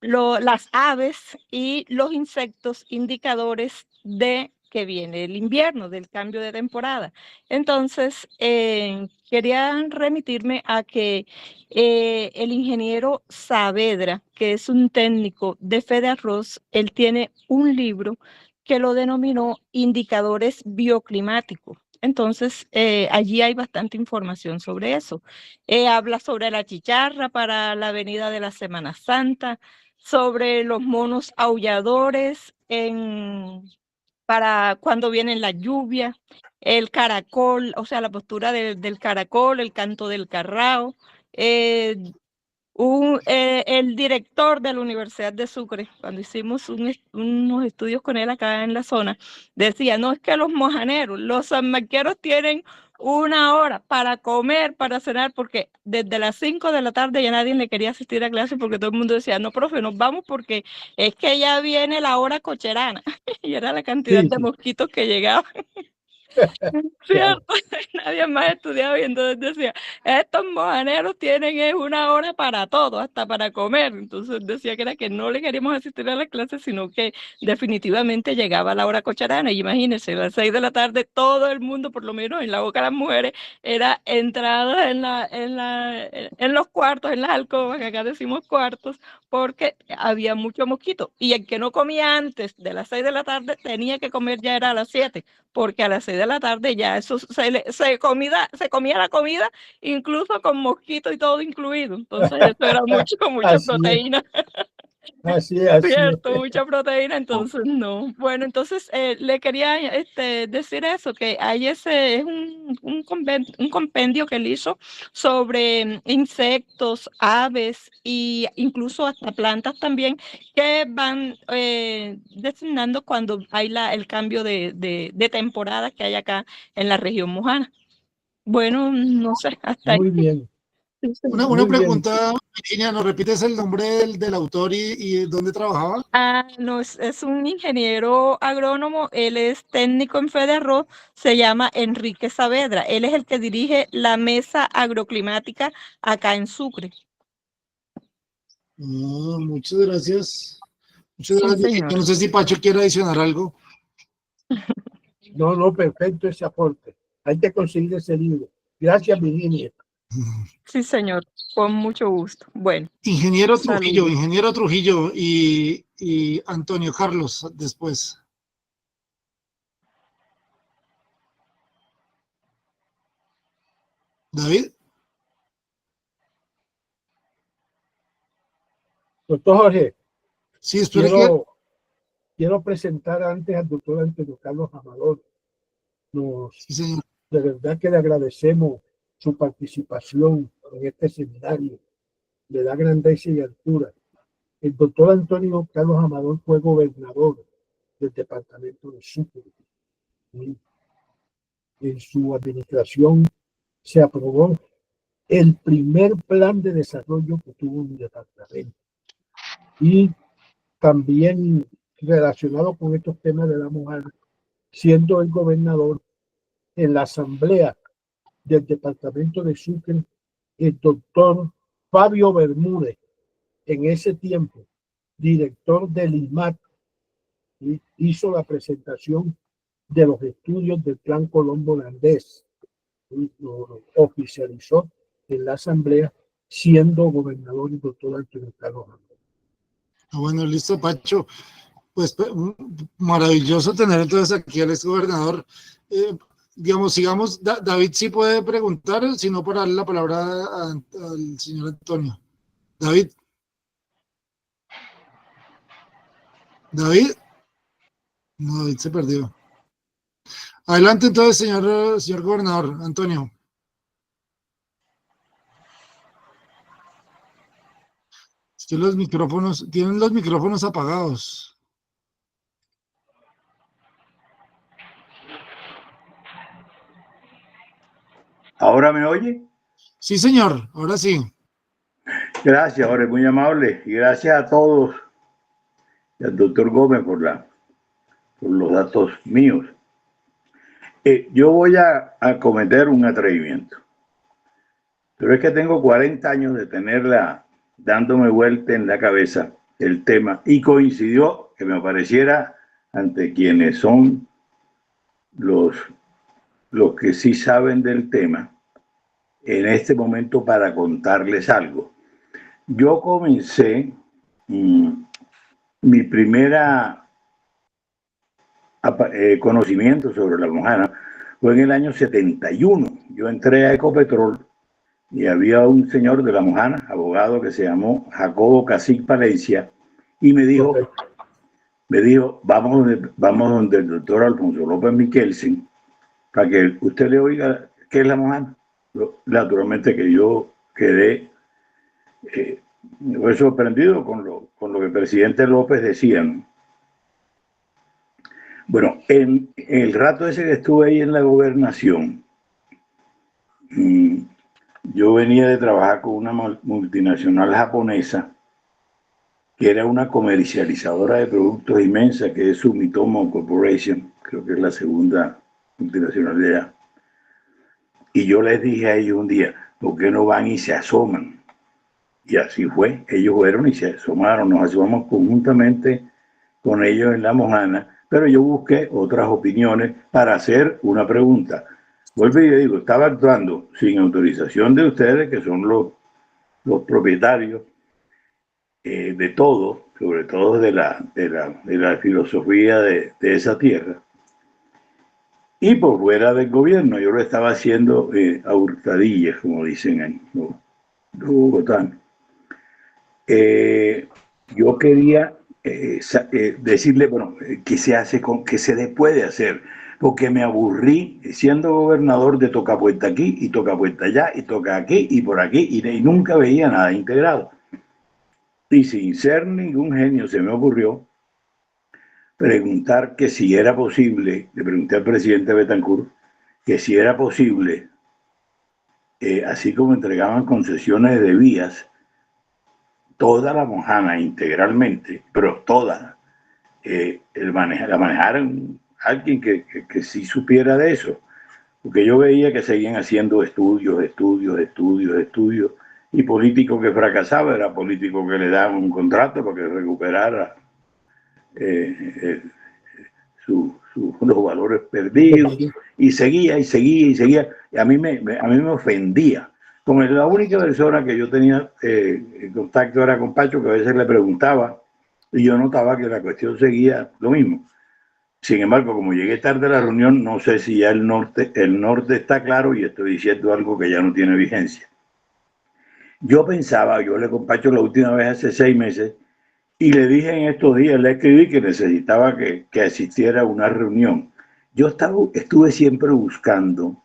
las aves y los insectos indicadores de que viene el invierno, del cambio de temporada. Entonces, quería remitirme a que el ingeniero Saavedra, que es un técnico de FEDEARROZ, él tiene un libro que lo denominó Indicadores Bioclimáticos. Entonces, allí hay bastante información sobre eso. Habla sobre la chicharra para la venida de la Semana Santa, sobre los monos aulladores para cuando viene la lluvia, el caracol, o sea, la postura del caracol, el canto del carrao. El director de la Universidad de Sucre, cuando hicimos unos estudios con él acá en la zona, decía, no es que los mojaneros, los sanmarqueros tienen 1 hora para comer, para cenar, porque desde las 5 de la tarde ya nadie le quería asistir a clase porque todo el mundo decía, no, profe, nos vamos porque es que ya viene la hora cocherana. Y era la cantidad Sí, de sí, mosquitos que llegaban. claro. ¿Cierto? Nadie más estudiaba y entonces decía, estos mojaneros tienen 1 hora para todo, hasta para comer. Entonces decía que era que no le queríamos asistir a las clases, sino que definitivamente llegaba la hora cocharana. Y imagínense, a las 6 de la tarde todo el mundo, por lo menos en la Boca de las Mujeres, era entrada en los cuartos, en las alcobas, que acá decimos cuartos, porque había mucho mosquito. Y el que no comía antes de las 6 de la tarde tenía que comer ya era a las 7, porque a las 6 de la tarde ya eso se comía la comida, incluso con mosquito y todo incluido. Entonces eso era mucha Así es, proteína. así es, así es. Cierto, mucha proteína, entonces no. Bueno, entonces le quería decir eso, que hay es un compendio que él hizo sobre insectos, aves e incluso hasta plantas también que van designando cuando hay el cambio de temporada que hay acá en la región mojana. Bueno, no sé, hasta ahí. Muy bien, Sí, Una, señor. una muy bien. pregunta, Virginia, ¿nos repites el nombre del autor y dónde trabajaba? No, es un ingeniero agrónomo, él es técnico en FEDEARROZ, se llama Enrique Saavedra, él es el que dirige la mesa agroclimática acá en Sucre. Muchas gracias. Muchas Sí, gracias, Virginia. señor. No sé si Pacho quiere adicionar algo. No, no, perfecto ese aporte. Hay que conseguir ese libro. Gracias, Virginia. Sí, señor, con mucho gusto. Bueno, saludos. Ingeniero Trujillo y Antonio Carlos después. David. Doctor Jorge, Sí, espero que. quiero presentar antes al doctor Antonio Carlos Amador. Sí, señor. De verdad que le agradecemos su participación en este seminario. Le da grandeza y altura. El doctor Antonio Carlos Amador fue gobernador del departamento de Sucre. En su administración se aprobó el primer plan de desarrollo que tuvo un departamento. Y también relacionado con estos temas de la mujer, siendo el gobernador en la asamblea del departamento de Sucre, el doctor Fabio Bermúdez, en ese tiempo, director del IMAT, hizo la presentación de los estudios del Plan Colombo holandés y lo oficializó en la asamblea, siendo gobernador el doctor Antonio Carlos Amador. Bueno, listo, Pacho. Pues maravilloso tener entonces aquí al exgobernador. Digamos, sigamos, David sí puede preguntar, si no para darle la palabra al señor Antonio. David. David. No, David se perdió. Adelante entonces, señor gobernador, Antonio. Tienen los micrófonos apagados. ¿Ahora me oye? Sí, señor, ahora sí. Gracias, Jorge, muy amable. Y gracias a todos y al doctor Gómez por los datos míos. Yo voy a cometer un atrevimiento. Pero es que tengo 40 años de tenerla dándome vuelta en la cabeza el tema y coincidió que me apareciera ante quienes son los que sí saben del tema en este momento para contarles algo. Yo comencé mi primera conocimiento sobre la mojana fue en el año 71. Yo entré a Ecopetrol y había un señor de la mojana, abogado, que se llamó Jacobo Cacic Palencia, y me dijo, vamos donde el doctor Alfonso López Miquelsen para que usted le oiga qué es la mojana. Naturalmente que yo quedé fue sorprendido con lo que el presidente López decía, ¿no? Bueno, en el rato ese que estuve ahí en la gobernación, yo venía de trabajar con una multinacional japonesa que era una comercializadora de productos inmensa, que es Sumitomo Corporation, creo que es la segunda multinacional de allá. Y yo les dije a ellos un día, ¿por qué no van y se asoman? Y así fue, ellos fueron y se asomaron, nos asomamos conjuntamente con ellos en la mojana, pero yo busqué otras opiniones para hacer una pregunta. Vuelvo y le digo, estaba actuando sin autorización de ustedes, que son los propietarios de todo, sobre todo de la filosofía de esa tierra. Y por fuera del gobierno, yo lo estaba haciendo a hurtadillas, como dicen ahí, los bogotanos. Yo quería decirle, bueno, qué se hace, qué se puede hacer, porque me aburrí siendo gobernador de toca puerta aquí y toca puerta allá y toca aquí y por aquí y nunca veía nada integrado. Y sin ser ningún genio se me ocurrió preguntar que si era posible, le pregunté al presidente Betancourt, que si era posible, así como entregaban concesiones de vías, toda la mojana integralmente, pero toda, la manejaran alguien que sí supiera de eso, porque yo veía que seguían haciendo estudios, y político que fracasaba era político que le daban un contrato para que recuperara los valores perdidos, y seguía. Y a mí me ofendía. Como la única persona que yo tenía en contacto era con Pacho, que a veces le preguntaba, y yo notaba que la cuestión seguía lo mismo. Sin embargo, como llegué tarde a la reunión, no sé si ya el norte está claro y estoy diciendo algo que ya no tiene vigencia. Yo pensaba, yo le comparto la última vez hace 6 meses, y le dije en estos días, le escribí que necesitaba que asistiera a una reunión. Yo estuve siempre buscando,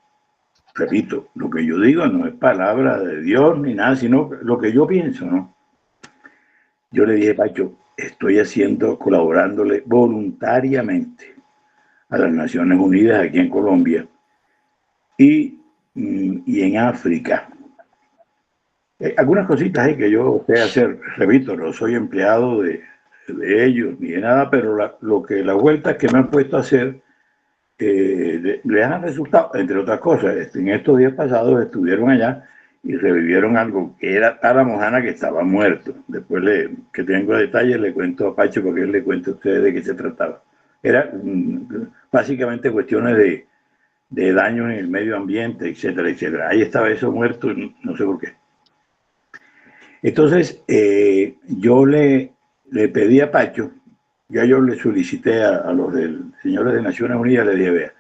repito, lo que yo digo no es palabra de Dios ni nada, sino lo que yo pienso, ¿no? Yo le dije, Pacho, estoy colaborándole voluntariamente a las Naciones Unidas aquí en Colombia y en África. Algunas cositas hay que yo sé hacer, repito, no soy empleado de ellos ni de nada, pero las vueltas que me han puesto a hacer les han resultado, entre otras cosas. En estos días pasados estuvieron allá y revivieron algo que era Tala Mojana, que estaba muerto. Después que tengo detalles le cuento a Pacho, porque él le cuenta a ustedes de qué se trataba. Era básicamente cuestiones de daños en el medio ambiente, etcétera, etcétera. Ahí estaba eso muerto, no sé por qué. Entonces, yo le pedí a Pacho, ya yo le solicité a los señores de Naciones Unidas, le dije, vea,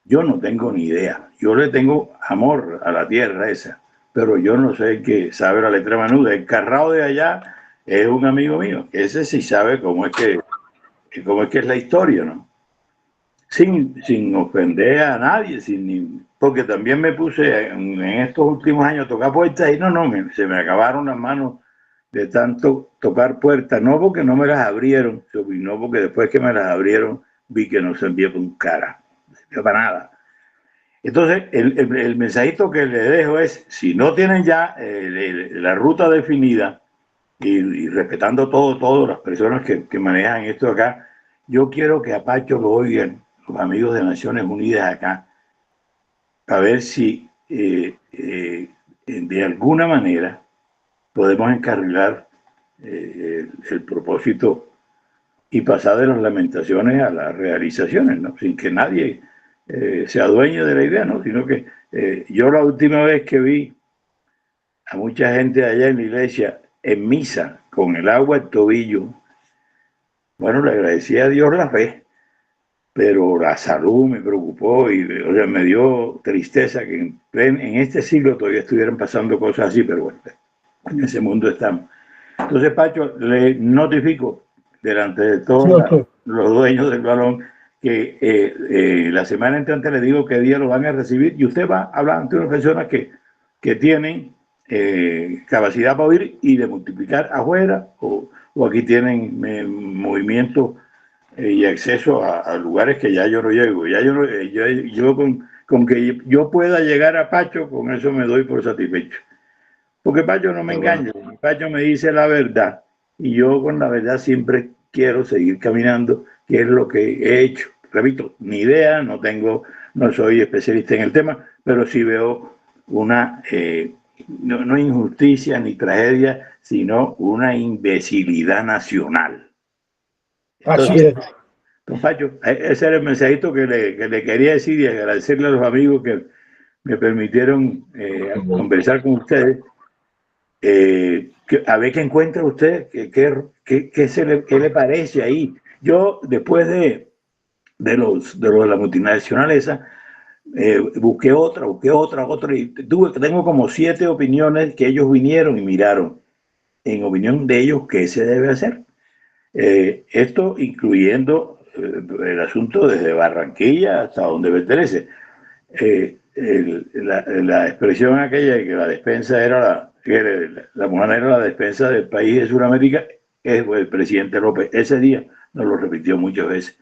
yo no tengo ni idea, yo le tengo amor a la tierra esa, pero yo no sé qué sabe la letra menuda. El Carrao de allá es un amigo mío, ese sí sabe cómo es que es la historia, ¿no? Sin ofender a nadie, porque también me puse en estos últimos años a tocar puertas y se me acabaron las manos de tanto tocar puertas, no porque no me las abrieron, sino porque después que me las abrieron vi que no servía para un cara, no servía para nada. Entonces, el mensajito que le dejo es, si no tienen ya la ruta definida y respetando todas las personas que manejan esto acá, yo quiero que a Pacho lo oigan los amigos de Naciones Unidas acá, a ver si de alguna manera podemos encarrilar el propósito y pasar de las lamentaciones a las realizaciones, ¿no? Sin que nadie se adueñe de la idea, ¿no? Sino que yo la última vez que vi a mucha gente allá en la iglesia en misa con el agua al tobillo, bueno, le agradecí a Dios la fe, pero la salud me preocupó y o sea, me dio tristeza que en este siglo todavía estuvieran pasando cosas así, pero bueno, en ese mundo estamos. Entonces, Pacho, le notifico delante de todos los dueños del balón que la semana entrante le digo qué día lo van a recibir y usted va a hablar ante unas personas que tienen capacidad para oír y de multiplicar afuera o aquí tienen movimiento y acceso a lugares que ya yo no llego. Ya yo con que yo pueda llegar a Pacho, con eso me doy por satisfecho. Porque Pacho no me engaña, Pacho me dice la verdad y yo con la verdad siempre quiero seguir caminando, que es lo que he hecho. Repito, ni idea, no soy especialista en el tema, pero sí veo una, no injusticia ni tragedia, sino una imbecilidad nacional. Entonces, Así es. don Pacho, ese era el mensajito que le quería decir y agradecerle a los amigos que me permitieron conversar con ustedes. A ver qué encuentra usted, qué le parece ahí. Yo, después de la multinacional esa, busqué otra, y tengo como 7 opiniones que ellos vinieron y miraron. En opinión de ellos, ¿qué se debe hacer? Esto incluyendo el asunto desde Barranquilla hasta donde pertenece. La expresión aquella de que la despensa era la moneda era la despensa del país de Sudamérica, es el presidente López. Ese día nos lo repitió muchas veces.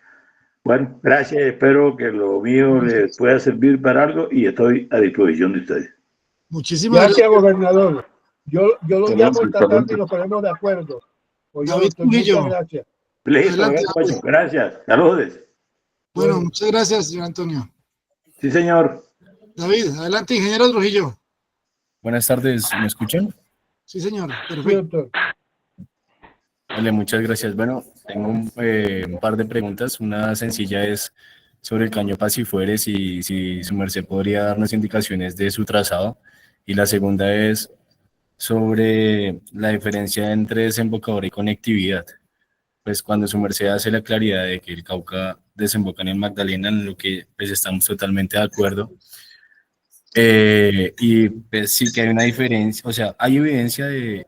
Bueno, gracias, espero que lo mío les pueda servir para algo y estoy a disposición de ustedes. Muchísimas Gracias, gobernador. Yo lo llamo esta tarde y Excelente. nos ponemos de acuerdo. Oye, David doctor, muchas Trujillo. gracias. Listo, Adelante, Pacho, gracias. Saludos. Bueno, muchas gracias, señor Antonio. Sí, señor. David, adelante, ingeniero Trujillo. Buenas tardes, ¿me escuchan? Sí, señor. Sí, Perfecto. doctor. Vale, muchas gracias. Bueno, tengo un par de preguntas. Una sencilla es sobre el caño Pacifueres y si su merced podría darnos indicaciones de su trazado. Y la segunda es sobre la diferencia entre desembocadura y conectividad. Pues cuando su merced hace la claridad de que el Cauca desemboca en el Magdalena, en lo que pues estamos totalmente de acuerdo. Y pues sí que hay una diferencia, o sea, hay evidencia de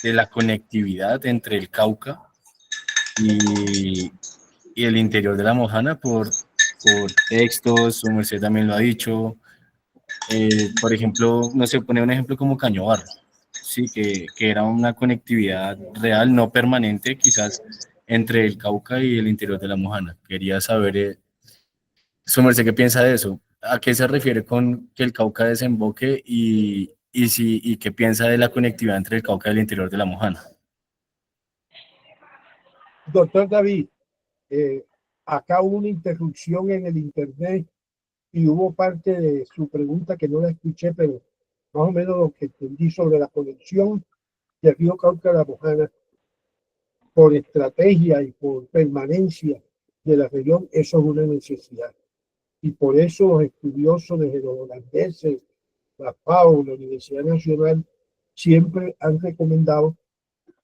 la conectividad entre el Cauca y el interior de la Mojana por textos, su merced también lo ha dicho. Por ejemplo, no sé, pone un ejemplo como Cañobar, sí, que era una conectividad real, no permanente, quizás entre el Cauca y el interior de la Mojana. Quería saber, su merced, ¿qué piensa de eso? ¿A qué se refiere con que el Cauca desemboque y qué piensa de la conectividad entre el Cauca y el interior de la Mojana? Doctor David, acá hubo una interrupción en el internet y hubo parte de su pregunta que no la escuché, pero más o menos lo que entendí sobre la conexión del río Cauca a la Mojana por estrategia y por permanencia de la región, eso es una necesidad. Y por eso los estudiosos desde los holandeses, la FAO, la Universidad Nacional, siempre han recomendado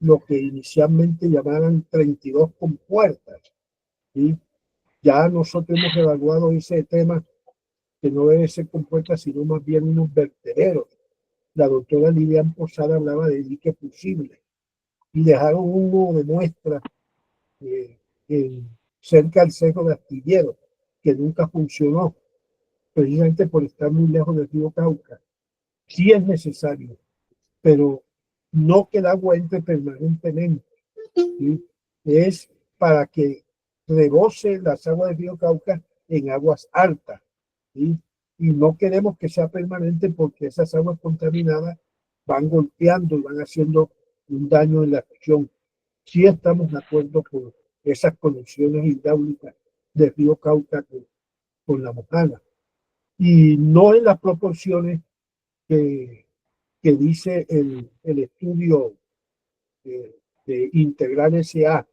lo que inicialmente llamaban 32 compuertas. ¿Sí? Ya nosotros hemos evaluado ese tema que no debe ser compuerta, sino más bien unos vertederos. La doctora Lilian Posada hablaba de dique fusible y dejaron uno de muestra cerca del Cerro de Astillero, que nunca funcionó, precisamente por estar muy lejos del río Cauca. Sí es necesario, pero no que el agua entre permanentemente. ¿Sí? Es para que rebose las aguas del río Cauca en aguas altas. ¿Sí? Y no queremos que sea permanente porque esas aguas contaminadas van golpeando y van haciendo un daño en la región. Sí estamos de acuerdo con esas conexiones hidráulicas del río Cauca con la Mojana. Y no en las proporciones que, que dice el estudio de Integral S.A.,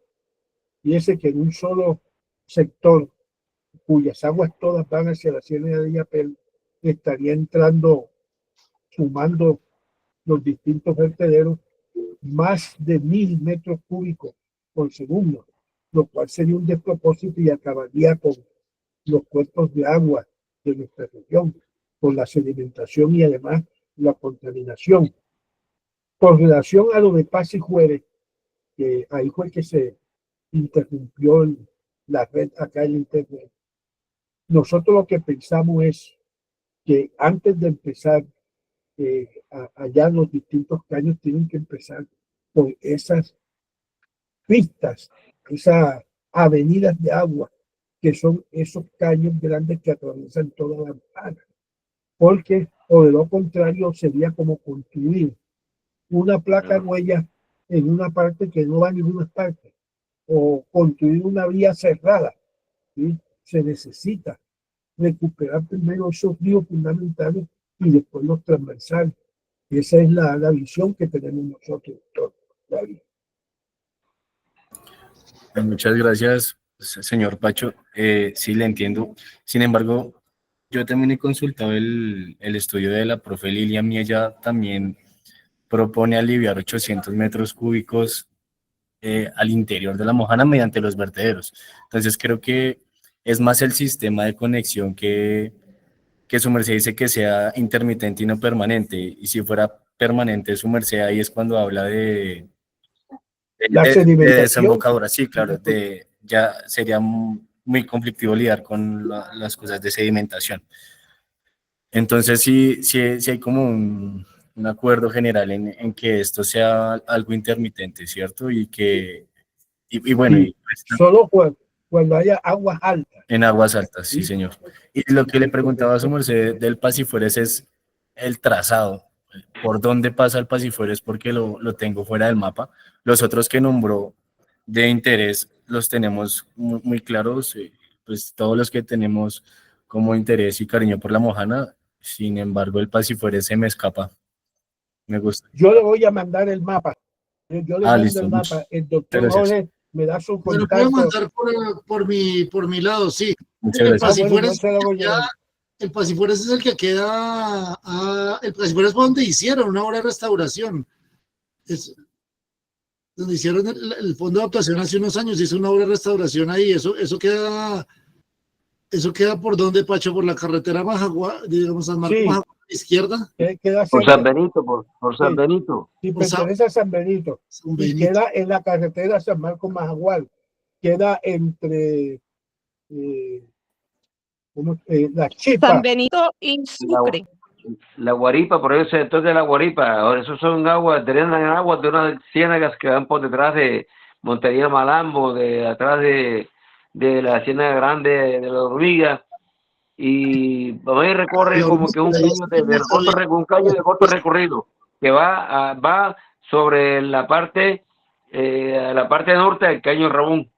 y ese que en un solo sector, cuyas aguas todas van hacia la Ciénaga de Illapel, estaría entrando, sumando los distintos vertederos, más de 1000 metros cúbicos por segundo, lo cual sería un despropósito y acabaría con los cuerpos de agua de nuestra región, con la sedimentación y además la contaminación. Con relación a lo de Paz y Juárez, que ahí fue que se interrumpió la red acá en internet. Nosotros lo que pensamos es que antes de empezar allá los distintos caños tienen que empezar por esas pistas, esas avenidas de agua, que son esos caños grandes que atraviesan toda la Montana. Porque, o de lo contrario, sería como construir una placa huella en una parte que no va a ninguna parte, o construir una vía cerrada. ¿Sí? Se necesita recuperar primero esos ríos fundamentales y después los transversales. Esa es la visión que tenemos nosotros, doctor David. Muchas gracias, señor Pacho. Sí, le entiendo. Sin embargo, yo también he consultado el estudio de la profe Lilian y ella también propone aliviar 800 metros cúbicos al interior de la Mojana mediante los vertederos. Entonces creo que es más el sistema de conexión que su merced dice que sea intermitente y no permanente. Y si fuera permanente su merced, ahí es cuando habla de la sedimentación. Desembocadura, sí, claro, ya sería muy conflictivo lidiar con las cosas de sedimentación. Entonces sí hay como un acuerdo general en que esto sea algo intermitente, ¿cierto? Y bueno, sí, solo cuando haya aguas altas. En aguas altas, sí, señor. Y lo que le preguntaba a su merced del Pasifueres es el trazado. ¿Por dónde pasa el Pasifueres? Porque lo tengo fuera del mapa. Los otros que nombró de interés los tenemos muy claros, pues todos los que tenemos como interés y cariño por la Mojana. Sin embargo, el Pasifueres se me escapa. Me gusta. Yo le voy a mandar el mapa. Yo le mando listo. el mapa. El doctor Jorge me da su contacto. Me lo puedo mandar por mi lado, sí. Muchas gracias. El Pasifueres es el que queda. El Pasifueres fue donde hicieron una obra de restauración. Es donde hicieron el Fondo de Adaptación hace unos años, hizo una obra de restauración ahí. Eso queda por donde, Pacho, por la carretera Majagua, digamos, San Marcos, Majagua, a la izquierda. Por San Benito, por San Benito. Sí, pertenece a San Benito. Y queda en la carretera San Marcos Majagual. Queda entre la Chipa. San Benito y Sucre. La Guaripa, por ese sector de la Guaripa. Ahora, esos son aguas, drenan aguas de unas ciénagas que van por detrás de Montería Malambo, de atrás de la ciénaga grande de la Hormiga. Y recorre como que un caño de corto recorrido que va sobre la parte norte del Caño Ramón,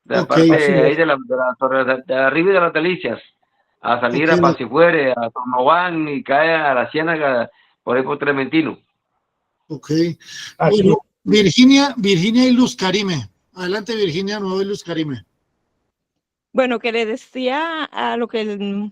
de la parte ahí de arriba de las Delicias, a salir a Pasifuere, a Tornobán y cae a la ciénaga por ahí por Trementino. Ok. Bueno, Virginia y Luz Carime. Adelante, Virginia, nuevo y Luz Carime. Bueno, que le decía a lo que el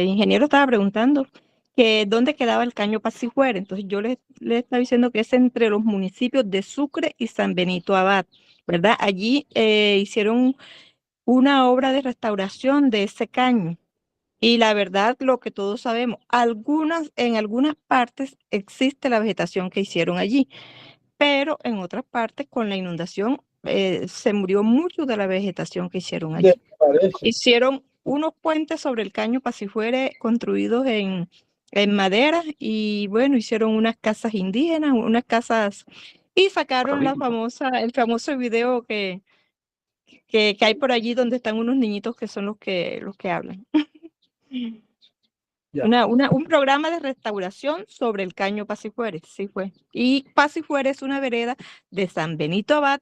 ingeniero estaba preguntando, que dónde quedaba el Caño Pasifuere. Entonces yo le estaba diciendo que es entre los municipios de Sucre y San Benito Abad, ¿verdad? Allí hicieron una obra de restauración de ese caño. Y la verdad, lo que todos sabemos, en algunas partes existe la vegetación que hicieron allí, pero en otras partes con la inundación se murió mucho de la vegetación que hicieron allí. Hicieron unos puentes sobre el Caño Pasifuere construidos en madera y bueno, hicieron unas casas indígenas, unas casas y sacaron el famoso video que hay por allí donde están unos niñitos que son los que hablan. Un programa de restauración sobre el Caño Pasifuere, sí fue. Y Pasifuere es una vereda de San Benito Abad,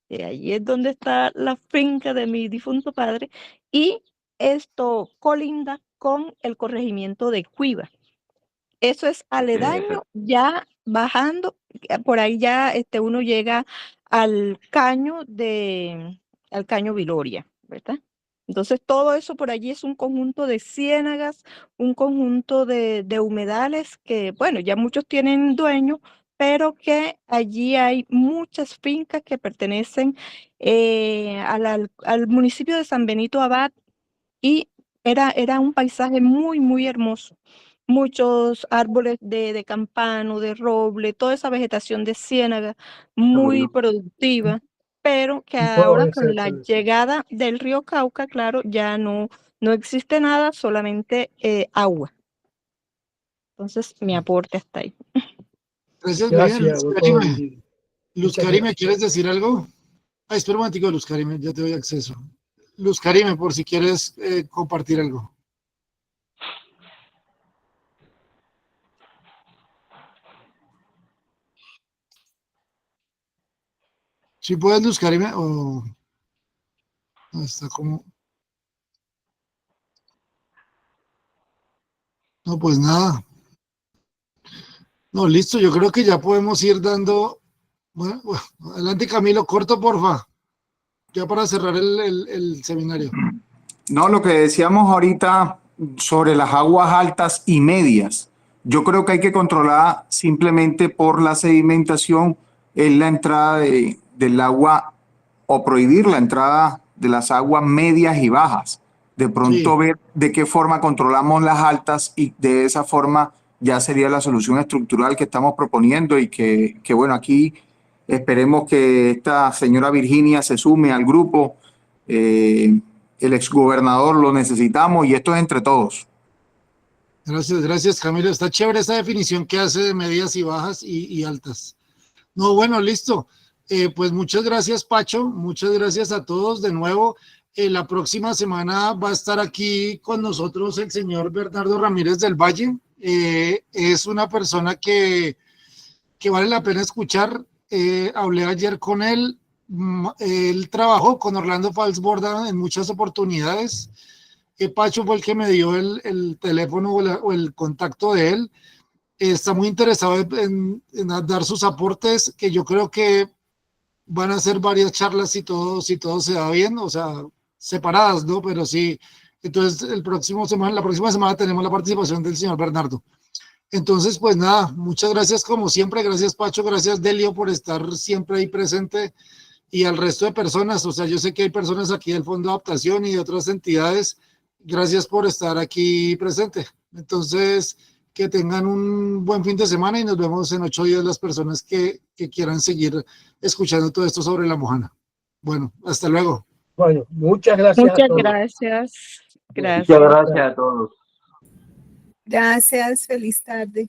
allí es donde está la finca de mi difunto padre, y esto colinda con el corregimiento de Cuiva. Eso es aledaño, ya bajando, por ahí ya uno llega al caño Viloria, ¿verdad? Entonces todo eso por allí es un conjunto de ciénagas, un conjunto de humedales que, bueno, ya muchos tienen dueños, pero que allí hay muchas fincas que pertenecen al municipio de San Benito Abad, y era un paisaje muy, muy hermoso. Muchos árboles de campano, de roble, toda esa vegetación de ciénaga muy productiva, pero que Y todo ahora ese con la llegada del río Cauca, claro, ya no existe nada, solamente agua. Entonces, mi aporte hasta ahí. Gracias, bien. Gracias, doctor Virgilio. Luz Muchas Karime, gracias. ¿quieres decir algo? Ay, espera un momentico, Luz Karime, ya te doy acceso. Luz Karime, por si quieres compartir algo. Si puedes, Luz Karime, o no, está como... No, pues nada. No, listo, yo creo que ya podemos ir dando... Bueno, adelante, Camilo, corto, porfa. Ya para cerrar el seminario. No, lo que decíamos ahorita sobre las aguas altas y medias, yo creo que hay que controlar simplemente por la sedimentación en la entrada del agua o prohibir la entrada de las aguas medias y bajas. De pronto Sí. ver de qué forma controlamos las altas y de esa forma ya sería la solución estructural que estamos proponiendo y que bueno, aquí esperemos que esta señora Virginia se sume al grupo. El exgobernador lo necesitamos y esto es entre todos. Gracias, gracias, Camilo. Está chévere esa definición que hace de medias y bajas y altas. No, bueno, listo. Pues muchas gracias, Pacho. Muchas gracias a todos de nuevo. La próxima semana va a estar aquí con nosotros el señor Bernardo Ramírez del Valle. Es una persona que vale la pena escuchar. Hablé ayer con él. Él trabajó con Orlando Falsborda en muchas oportunidades. Pacho fue el que me dio el teléfono o el contacto de él. Está muy interesado en dar sus aportes, que yo creo que van a ser varias charlas si todo se da bien, o sea, separadas, ¿no? Pero sí, entonces la próxima semana tenemos la participación del señor Bernardo. Entonces, pues nada, muchas gracias como siempre, gracias Pacho, gracias Delio por estar siempre ahí presente, y al resto de personas, o sea, yo sé que hay personas aquí del Fondo de Adaptación y de otras entidades, gracias por estar aquí presente. Entonces, que tengan un buen fin de semana y nos vemos en 8 días las personas que quieran seguir escuchando todo esto sobre la Mojana. Bueno, hasta luego. Bueno, muchas gracias a Muchas todos. gracias. Muchas gracias a todos. Gracias, feliz tarde.